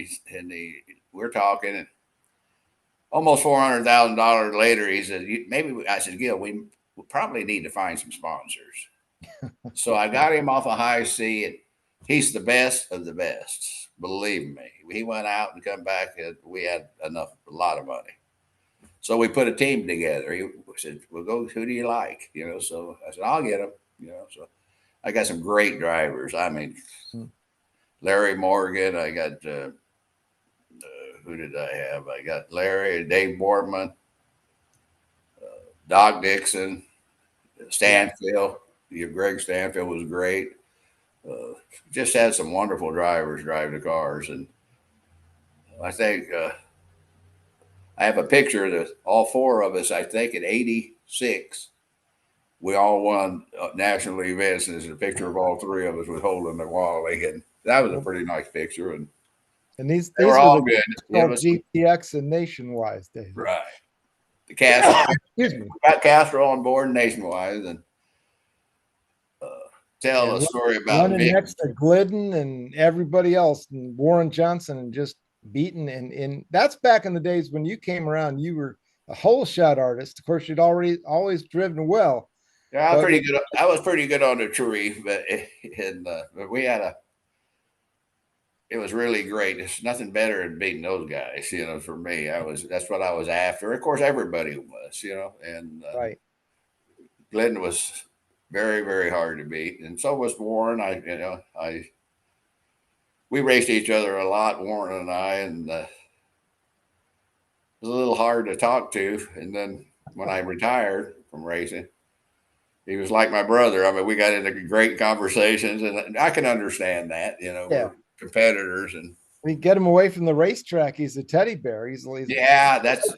we're talking, and almost $400,000 later, he said, maybe. I said, Gil, we probably need to find some sponsors. So I got him off a high C, and he's the best of the best. Believe me. He went out and come back, and we had a lot of money. So we put a team together. He said, "We'll go. Who do you like?" So I said, "I'll get him." So I got some great drivers. I mean, Larry Morgan. I got who did I have? I got Larry, Dave Boardman, Doc Dixon, Stanfield. Greg Stanfield was great. Just had some wonderful drivers drive the cars, and I think I have a picture of all 4 of us. I think in '86 we all won national events, and there's a picture of all 3 of us with holding the Wally, and that was a pretty nice picture. And these were all good. GTX and Nationwide days, right? The Castro, excuse me, got Castro on board Nationwide, and tell a story about running next to Glidden and everybody else, and Warren Johnson, and just beaten. And that's back in the days when you came around. You were a whole shot artist. Of course, you'd always driven well. Yeah, I was pretty good. I was pretty good on the tree, but we had it was really great. It's nothing better than beating those guys. For me, that's what I was after. Of course, everybody was. And right. Glidden was very, very hard to beat, and so was Warren. We raced each other a lot, Warren and I, and it was a little hard to talk to. And then when I retired from racing, he was like my brother. I mean, we got into great conversations, and I can understand that. We're competitors, and we get him away from the racetrack. He's a teddy bear. He's that's.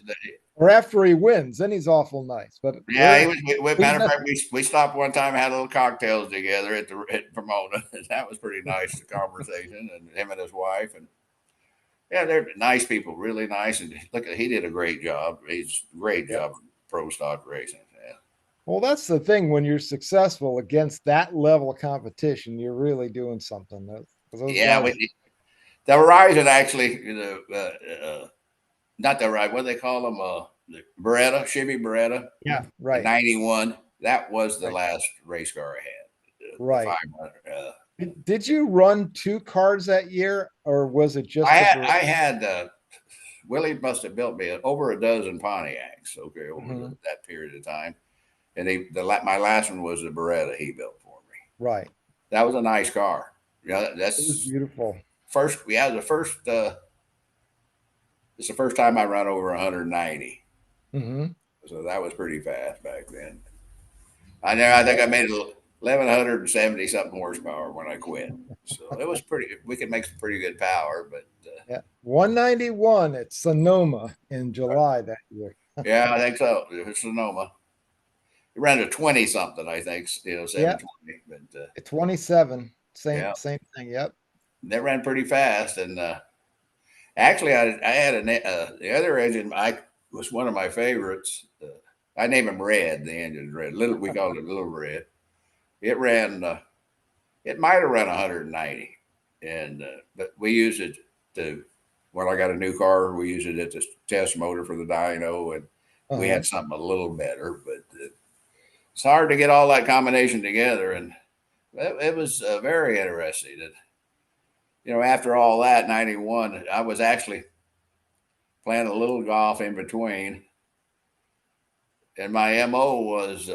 Or after he wins, then he's awful nice. But yeah, he was. Matter of fact, we stopped one time and had little cocktails together at Pomona. That was pretty nice, the conversation, and him and his wife, and they're nice people, really nice. And look, he did a great job. He's a great job pro stock racing. Yeah. Well, that's the thing. When you're successful against that level of competition, you're really doing something. The Horizon actually, not the right. What do they call them? The Beretta, Chevy Beretta. Yeah, right. 91. That was the last race car I had. Right. Did you run 2 cars that year, or was it just? I had Willie must have built me over a dozen Pontiacs. Okay, over that period of time, and my last one was the Beretta he built for me. Right. That was a nice car. Yeah, It was beautiful. First, yeah, the first. It's the first time I run over 190. So that was pretty fast back then. I think I made 1,170 something horsepower when I quit. So it was pretty. We could make some pretty good power, but yeah, 191 at Sonoma in July that year. yeah, I think so. Sonoma. It ran to 20 something, I think. 720. But 27. Same thing. Yep. They ran pretty fast, and actually, I had the other engine. I was one of my favorites. I named him Red. The engine's Red. We called it Little Red. It ran. It might have run 190, and but we used it to. When I got a new car, we used it as a test motor for the dyno, and we had something a little better. But it's hard to get all that combination together, and it was very interesting. That after all that, 91, I was actually playing a little golf in between. And my MO was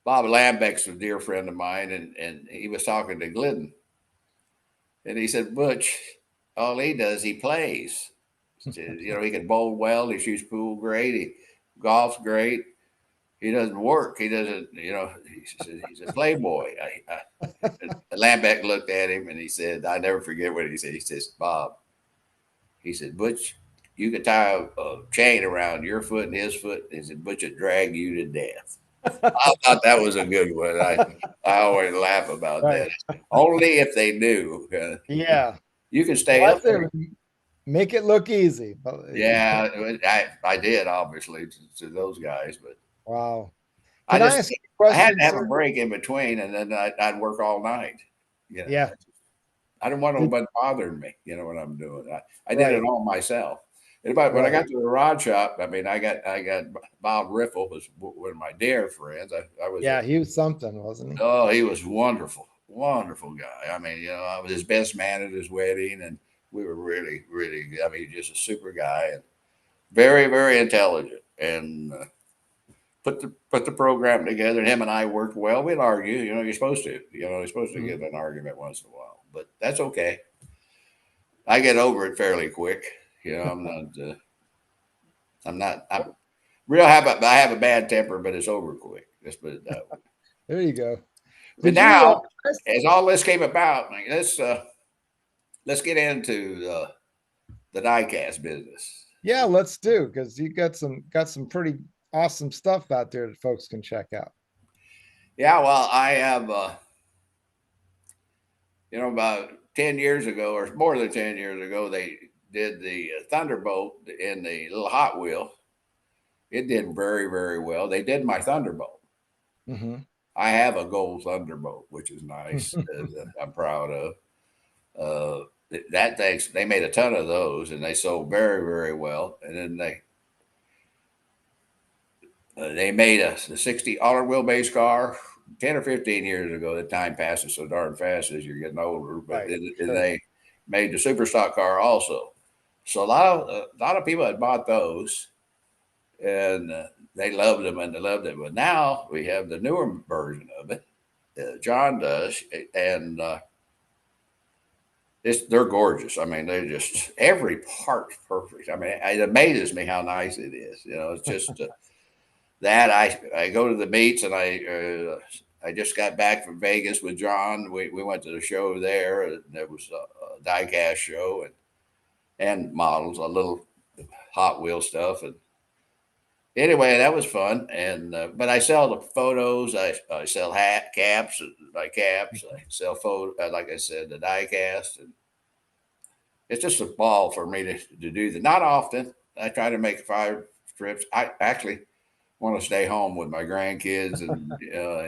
Bob Lambeck's a dear friend of mine, and he was talking to Glidden. And he said, Butch, all he does, he plays. He can bowl well, he shoots pool great, he golfs great. He doesn't work. He doesn't, he's a playboy. Lambeck looked at him and he said, I never forget what he said. He says, Bob, he said, Butch, you could tie a chain around your foot and his foot. He said, Butch would drag you to death. I thought that was a good one. I always laugh about that. Only if they knew. Yeah. You can stay up there. Make it look easy. Yeah, I did, obviously, to those guys, but wow. I had to have a break in between, and then I'd work all night. Yeah. I didn't want nobody bothering me, what I'm doing. I did it all myself. And when I got to the rod shop, I got Bob Riffle was one of my dear friends. He was something, wasn't he? Oh, he was wonderful, wonderful guy. I mean, I was his best man at his wedding, and we were really, really, just a super guy and very, very intelligent, and put the program together. And him and I worked well. We'd argue, you're supposed to, you're supposed to get an argument once in a while, but that's okay. I get over it fairly quick. I'm real happy. I have a bad temper, but it's over quick. Let's put it that way. There you go. But now, as all this came about, let's get into the diecast business. Yeah, let's do, because you got some pretty awesome stuff out there that folks can check out. Yeah, well, I have about 10 years ago, or more than 10 years ago, they did the Thunderbolt in the little Hot Wheel. It did very, very well. They did my Thunderbolt. I have a gold Thunderbolt, which is nice. I'm proud of. They made a ton of those, and they sold very, very well. And then they made a 60 auto wheelbase car 10 or 15 years ago. The time passes so darn fast as you're getting older. But they made the super stock car also. So a lot of people had bought those, and they loved them and they loved it. But now we have the newer version of it. John does, and they're gorgeous. I mean, they just every part's perfect. I mean, it amazes me how nice it is. It's just that I go to the meets, and I just got back from Vegas with John. We went to the show there, and there was a diecast show and models, a little Hot Wheel stuff, and anyway, that was fun. And but I sell the photos. I sell caps. I sell photo. Like I said, the diecast, and it's just a ball for me to do that. Not often. I try to make 5 trips. I actually want to stay home with my grandkids, and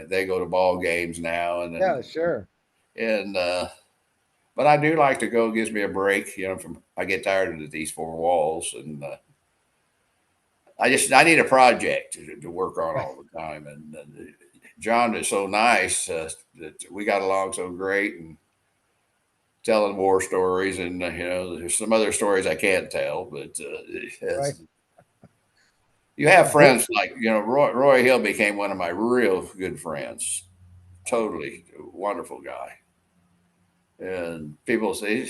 they go to ball games now. And yeah, sure. And but I do like to go. It gives me a break. I get tired of these 4 walls, and I need a project to work on all the time. And John is so nice that we got along so great, and telling war stories, and there's some other stories I can't tell, but Right. you have friends like Roy Hill became one of my real good friends. Totally wonderful guy, and people say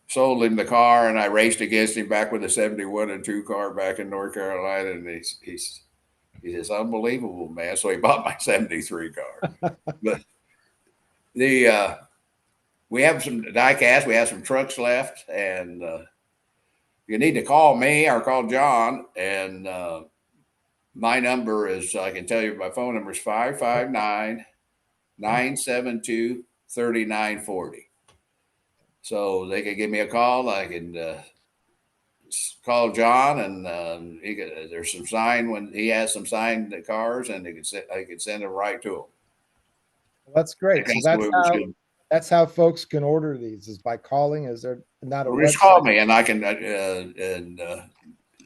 sold him the car, and I raced against him back with a 71 and 2 car back in North Carolina, and he says, unbelievable, man. So he bought my 73 car. But we have some diecast, we have some trucks left, and you need to call me or call John, and my number is, I can tell you, my phone number is 559-972-3940. So they could give me a call. I can call John, and there's some sign when he has some signed cars, and I could send them right to him. That's great. So that's how folks can order these, is by calling. Is there not a website? Just call me, and I can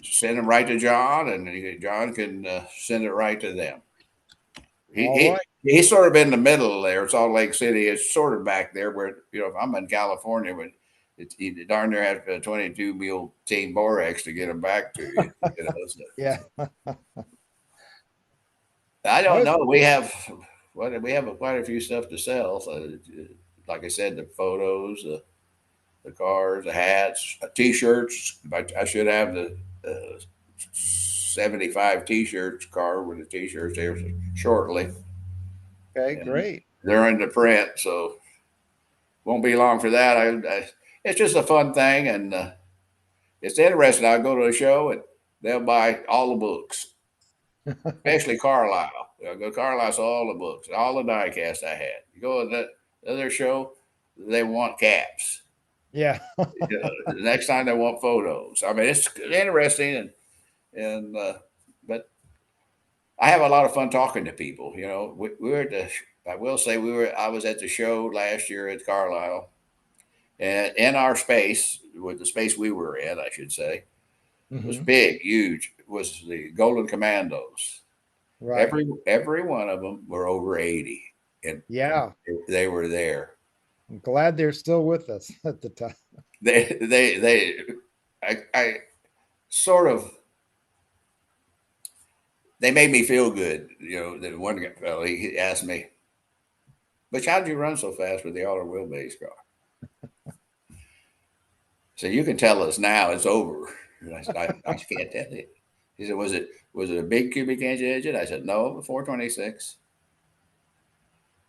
send them right to John, and John can send it right to them. He's sort of in the middle there. Salt Lake City is sort of back there where, if I'm in California, but he darn near have a 22 mule team Borex to get them back to you. So. Yeah. I don't know. We have quite a few stuff to sell. So, like I said, the photos, the cars, the hats, T-shirts. I should have the 75 T-shirts car with the T-shirts there shortly. Okay, great. They're in the print, so won't be long for that. It's just a fun thing, and it's interesting. I go to a show, and they'll buy all the books, especially Carlisle. I go to Carlisle, so all the books, all the diecast I had. You go to that other show, they want caps. Yeah. The next time they want photos. I mean, it's interesting, and but I have a lot of fun talking to people. We were at the. I will say I was at the show last year at Carlisle, and in our space, with the space we were in, I should say, was big, huge. It was the Golden Commandos. Right. Every one of them were over 80, and they were there. I'm glad they're still with us at the time. I sort of. They made me feel good. That one fellow, he asked me, "But how did you run so fast with the auto wheelbase car?" So you can tell us now it's over. And I said, I can't tell you. He said, was it a big cubic inch engine? I said, no, 426.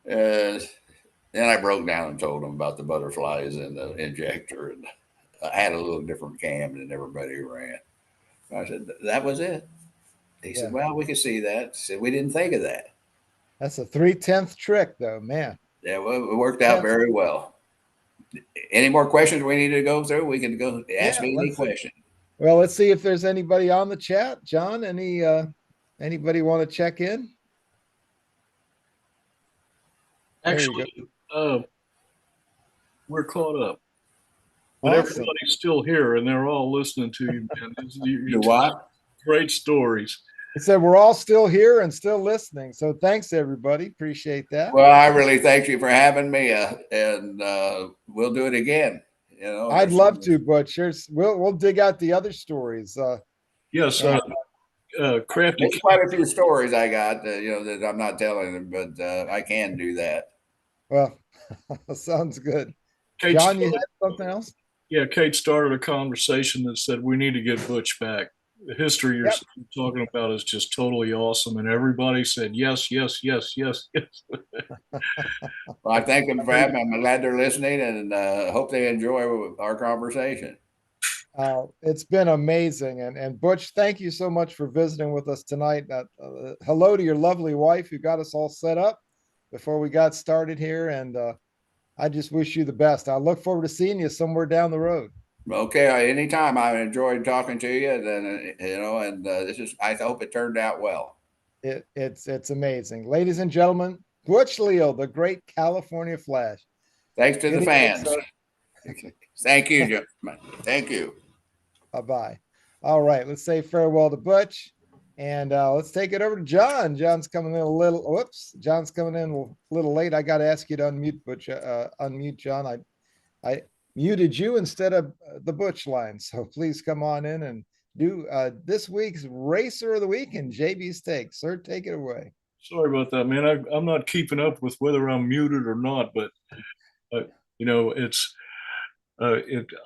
Then I broke down and told him about the butterflies and the injector, and I had a little different cam than everybody ran. I said, that was it. He said, well, we could see that. I said, we didn't think of that. That's a 3/10 trick, though, man. Yeah, well, it worked out very well. Any more questions we need to go through? We can go ask me any question. Well, let's see if there's anybody on the chat. John, anybody want to check in? Actually, we're caught up. But everybody's still here, and they're all listening to you, man. You what? Great stories. It said we're all still here and still listening. So thanks, everybody. Appreciate that. Well, I really thank you for having me, and we'll do it again. I'd love to, Butch. We'll dig out the other stories. Yes, Crafty. There's quite a few stories I got, that I'm not telling them, but I can do that. Well, sounds good. Kate John, you had something else? Yeah, Kate started a conversation that said we need to get Butch back. The history you're talking about is just totally awesome, and everybody said yes, yes, yes, yes, yes. Well, I thank them for having me. I'm glad they're listening, and hope they enjoy our conversation. It's been amazing, and Butch, thank you so much for visiting with us tonight. Hello to your lovely wife who got us all set up before we got started here, and I just wish you the best. I look forward to seeing you somewhere down the road. Okay, anytime. I enjoyed talking to you, and I hope it turned out well. It's amazing. Ladies and gentlemen, Butch Leal, the great California Flash. Thanks to the fans. Thank you, gentlemen. Thank you. Bye-bye. All right, let's say farewell to Butch. And let's take it over to John. John's coming in a little. Whoops, John's coming in a little late. I got to ask you to unmute Butch. Unmute John. I muted you instead of the Butch line. So please come on in and do this week's Racer of the Week and JB's take. Sir, take it away. Sorry about that, man. I'm not keeping up with whether I'm muted or not, but it's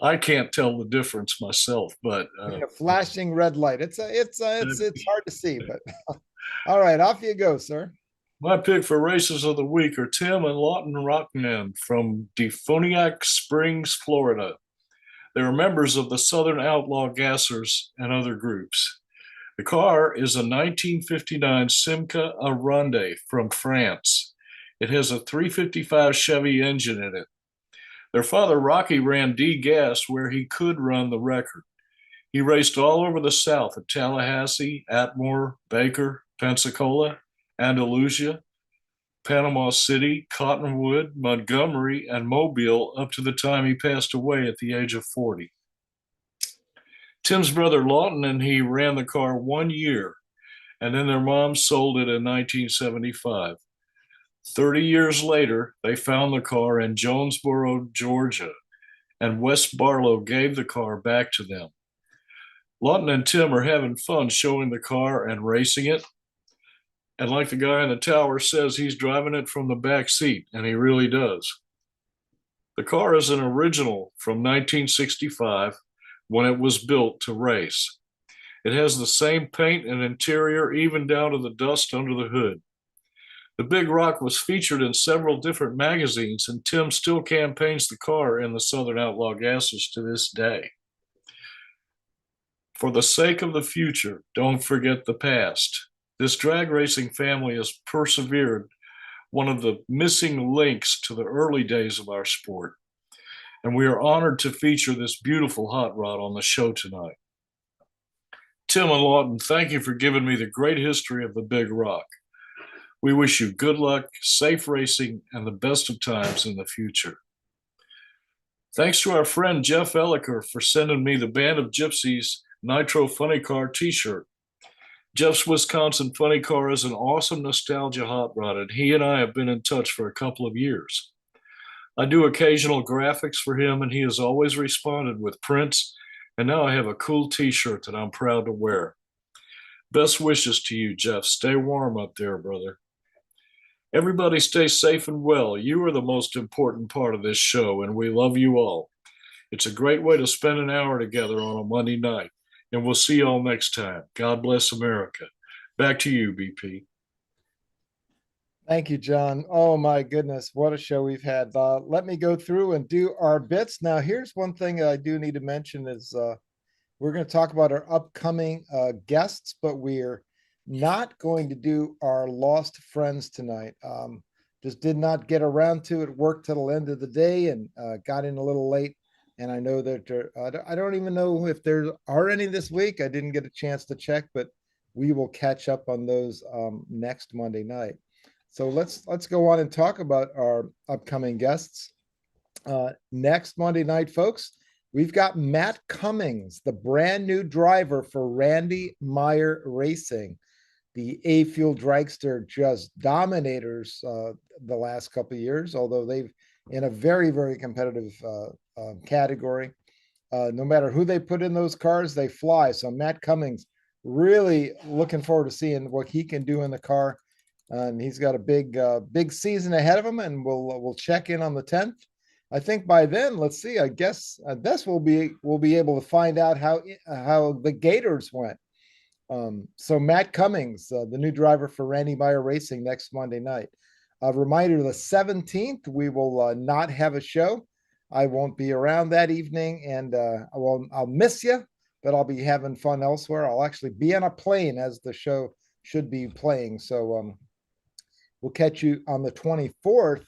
I can't tell the difference myself. But flashing red light. It's hard to see, but all right, off you go, sir. My pick for Races of the Week are Tim and Lawton Rockman from Defoniac Springs, Florida. They are members of the Southern Outlaw Gassers and other groups. The car is a 1959 Simca Aronde from France. It has a 355 Chevy engine in it. Their father, Rocky, ran D-Gas where he could run the record. He raced all over the South at Tallahassee, Atmore, Baker, Pensacola, Andalusia, Panama City, Cottonwood, Montgomery, and Mobile up to the time he passed away at the age of 40. Tim's brother Lawton and he ran the car 1 year, and then their mom sold it in 1975. 30 years later, they found the car in Jonesboro, Georgia, and Wes Barlow gave the car back to them. Lawton and Tim are having fun showing the car and racing it. And like the guy in the tower says, he's driving it from the back seat, and he really does. The car is an original from 1965 when it was built to race. It has the same paint and interior, even down to the dust under the hood. The Big Rock was featured in several different magazines, and Tim still campaigns the car in the Southern Outlaw Gassers to this day. For the sake of the future, don't forget the past. This drag racing family has persevered, one of the missing links to the early days of our sport. And we are honored to feature this beautiful hot rod on the show tonight. Tim and Lawton, thank you for giving me the great history of the Big Rock. We wish you good luck, safe racing, and the best of times in the future. Thanks to our friend Jeff Elliker for sending me the Band of Gypsies Nitro Funny Car t-shirt. Jeff's Wisconsin Funny Car is an awesome nostalgia hot rod, and he and I have been in touch for a couple of years. I do occasional graphics for him, and he has always responded with prints, and now I have a cool t-shirt that I'm proud to wear. Best wishes to you, Jeff. Stay warm up there, brother. Everybody stay safe and well. You are the most important part of this show, and we love you all. It's a great way to spend an hour together on a Monday night, and we'll see you all next time. God bless America. Back to you, BP. Thank you, John. Oh, my goodness. What a show we've had. Let me go through and do our bits. Now, here's one thing I do need to mention is we're going to talk about our upcoming guests, but we're not going to do our lost friends tonight. Just did not get around to it. Worked till the end of the day and got in a little late. And I know that I don't even know if there are any this week. I didn't get a chance to check, but we will catch up on those next Monday night. So let's go on and talk about our upcoming guests. Next Monday night, folks, we've got Matt Cummings, the brand new driver for Randy Meyer Racing. The A-Fuel dragster just dominators the last couple of years, although they've in a very, very competitive category. No matter who they put in those cars, they fly. So Matt Cummings, really looking forward to seeing what he can do in the car. And he's got a big season ahead of him, and we'll check in on the 10th. I think by then, let's see. I guess we'll be able to find out how the Gators went. So Matt Cummings, the new driver for Randy Meyer Racing next Monday night. A reminder: the 17th, we will not have a show. I won't be around that evening, and I'll miss you, but I'll be having fun elsewhere. I'll actually be on a plane as the show should be playing. So we'll catch you on the 24th.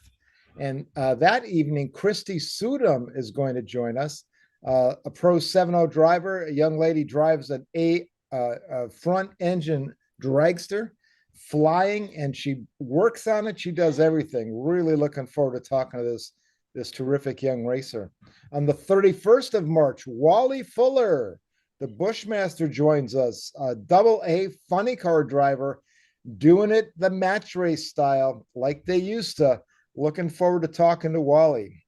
And that evening, Christy Sudum is going to join us. A Pro 7.0 driver, a young lady drives an a front engine dragster, flying, and she works on it. She does everything. Really looking forward to talking to this terrific young racer. On the 31st of March, Wally Fuller The Bushmaster joins us, a double A funny car driver, doing it the match race style like they used to. Looking forward to talking to Wally.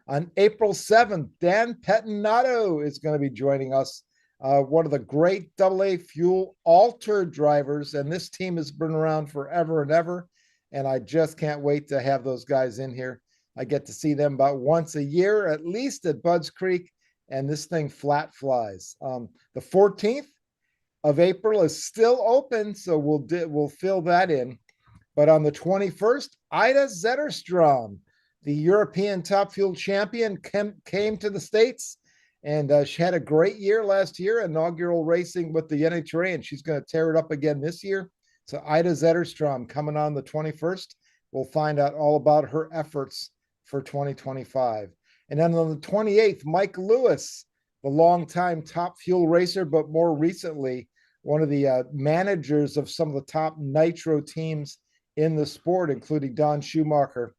On April 7th, Dan Pettinato is going to be joining us, one of the great AA fuel alter drivers. And this team has been around forever and ever. And I just can't wait to have those guys in here. I get to see them about once a year, at least at Budds Creek. And this thing flat flies. The 14th of April is still open, so we'll fill that in. But on the 21st, Ida Zetterstrom, the European Top Fuel champion, came to the States, and she had a great year last year, inaugural racing with the NHRA, and she's going to tear it up again this year. So Ida Zetterstrom coming on the 21st. We'll find out all about her efforts for 2025. And then on the 28th, Mike Lewis, the longtime Top Fuel racer, but more recently, one of the managers of some of the top nitro teams in the sport, including Don Schumacher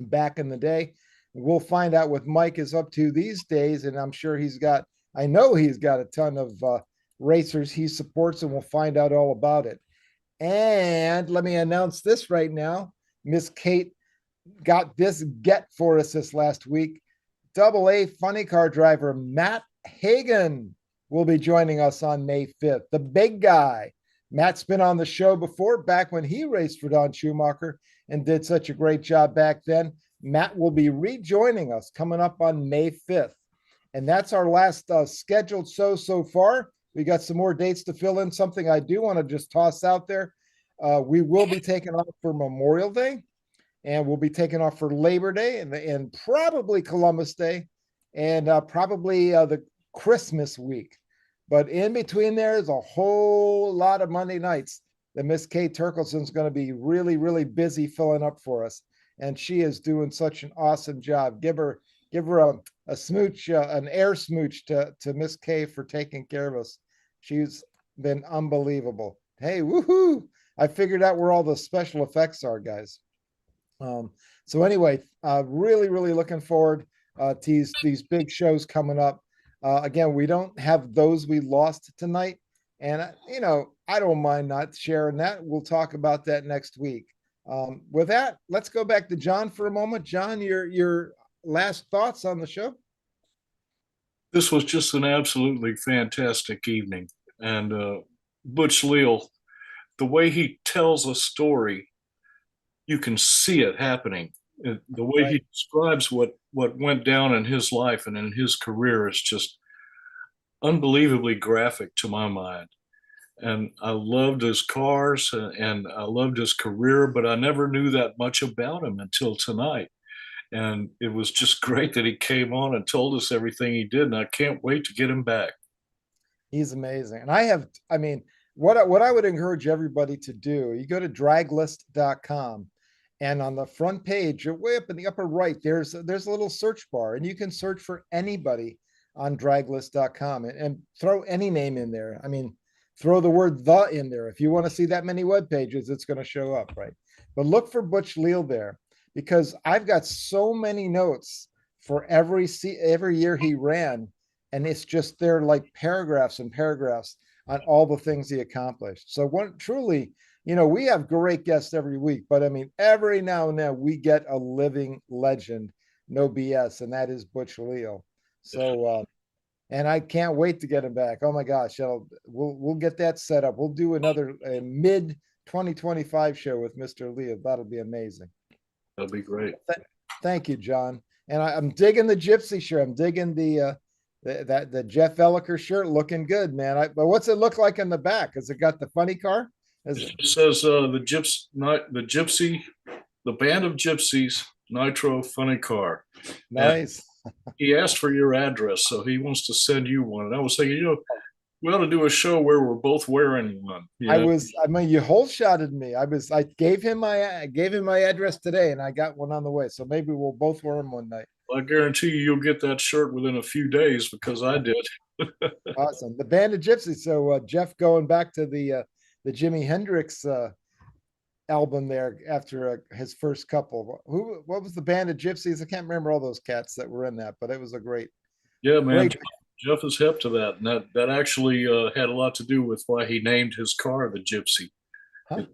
back in the day. We'll find out what Mike is up to these days, and I'm sure I know he's got a ton of racers he supports, and we'll find out all about it. And let me announce this right now. Miss Kate got this get for us this last week. Double A funny car driver Matt Hagan will be joining us on May 5th. The big guy. Matt's been on the show before, back when he raced for Don Schumacher and did such a great job back then. Matt will be rejoining us coming up on May 5th. And that's our last scheduled so far. We got some more dates to fill in. Something I do want to just toss out there. We will be taking off for Memorial Day, and we'll be taking off for Labor Day and probably Columbus Day, and probably the Christmas week. But in between there is a whole lot of Monday nights that Miss Kate Turkelson's going to be really, really busy filling up for us. And she is doing such an awesome job. Give her a smooch, an air smooch to Miss K for taking care of us. She's been unbelievable. Hey, woohoo! I figured out where all the special effects are, guys. So anyway, really, really looking forward to these big shows coming up. Again, we don't have those we lost tonight. And, I don't mind not sharing that. We'll talk about that next week. With that, let's go back to John for a moment. John, your last thoughts on the show? This was just an absolutely fantastic evening. And Butch Leal, the way he tells a story, you can see it happening. The way he describes what went down in his life and in his career is just unbelievably graphic to my mind. And I loved his cars and I loved his career, but I never knew that much about him until tonight. And it was just great that he came on and told us everything he did. And I can't wait to get him back. He's amazing. And what I would encourage everybody to do, you go to draglist.com, and on the front page, way up in the upper right, there's a little search bar, and you can search for anybody on draglist.com and throw any name in there. Throw the word "the" in there. If you want to see that many web pages, it's going to show up, right? But look for Butch Leal there, because I've got so many notes for every year he ran, and it's just there like paragraphs and paragraphs on all the things he accomplished. So truly, we have great guests every week, but every now and then we get a living legend, no BS, and that is Butch Leal. So, and I can't wait to get him back. Oh my gosh, we'll get that set up. We'll do another mid 2025 show with Mr. Leal. That'll be amazing. That'll be great. Thank you, John. And I'm digging the Gypsy shirt. I'm digging the Jeff Elliker shirt, looking good, man. But what's it look like in the back? Has it got the funny car? It says the band of gypsies, Nitro Funny Car. Nice. And he asked for your address, so he wants to send you one. And I was thinking, we ought to do a show where we're both wearing one. You whole shotted me. I gave him my address today, and I got one on the way. So maybe we'll both wear them one night. I guarantee you'll get that shirt within a few days, because I did. Awesome. The Band of Gypsies. So Jeff, going back to the Jimi Hendrix album there after his first couple. What was the Band of Gypsies? I can't remember all those cats that were in that, but it was a great. Yeah, man. Jeff is hip to that, and that actually had a lot to do with why he named his car the Gypsy. Huh?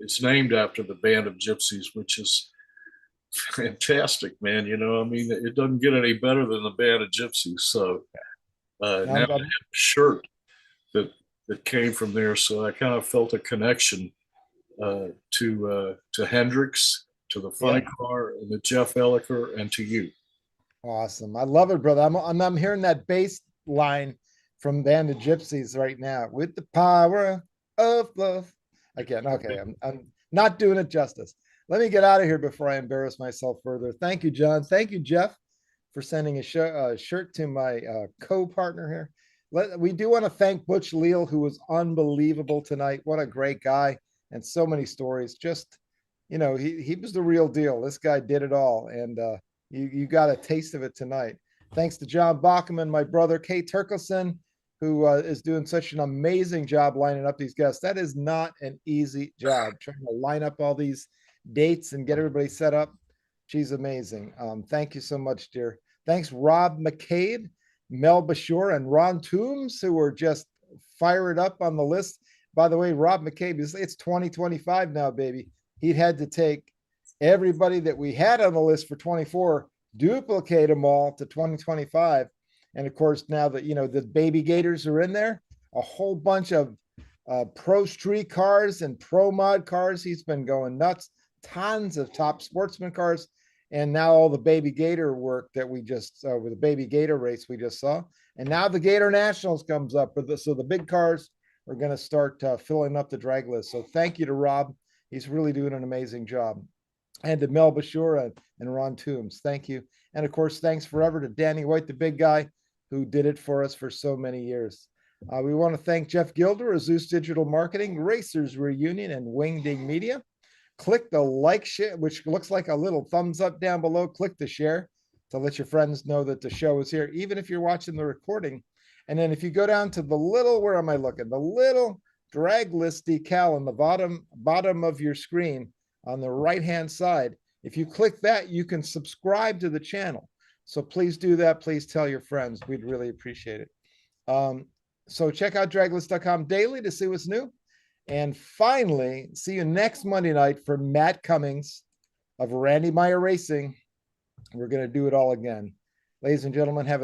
It's named after the band of gypsies, which is fantastic, man. I mean, it doesn't get any better than the band of gypsies. So now I have a shirt that came from there, so I kind of felt a connection to Hendrix, to the Funny Car, and to Jeff Elliker, and to you. Awesome. I love it, brother. I'm hearing that bass line from Band of Gypsies right now. With the power of love. Again, okay, I'm not doing it justice. Let me get out of here before I embarrass myself further. Thank you, John. Thank you, Jeff, for sending a shirt to my co-partner here. We do want to thank Butch Leal, who was unbelievable tonight. What a great guy, and so many stories. Just, he was the real deal. This guy did it all, and you got a taste of it tonight. Thanks to John Bachman, my brother, Kay Turkelson, who is doing such an amazing job lining up these guests. That is not an easy job, trying to line up all these dates and get everybody set up. She's amazing. Thank you so much, dear. Thanks, Rob McCade, Mel Bashore, and Ron Toombs, who were just fired up on the list. By the way, Rob McCabe, it's 2025 now, baby. He'd had to take everybody that we had on the list for 24, duplicate them all to 2025. And of course, now that, the baby gators are in there, a whole bunch of pro street cars and pro mod cars. He's been going nuts. Tons of top sportsman cars. And now all the baby gator work that we just with the baby gator race we just saw. And now the Gator Nationals comes up. So the big cars are going to start filling up the drag list. So thank you to Rob. He's really doing an amazing job. And to Mel Bashore and Ron Toombs. Thank you. And of course, thanks forever to Danny White, the big guy, who did it for us for so many years. We want to thank Jeff Gilder of Zeus Digital Marketing, Racers Reunion, and Wingding Media. Click the like share, which looks like a little thumbs up down below. Click the share to let your friends know that the show is here, even if you're watching the recording. And then if you go down to the little, where am I looking? The little Draglist decal on the bottom of your screen on the right-hand side. If you click that, you can subscribe to the channel. So please do that. Please tell your friends. We'd really appreciate it. So check out draglist.com daily to see what's new. And finally, see you next Monday night for Matt Cummings of Randy Meyer Racing. We're going to do it all again. Ladies and gentlemen, have a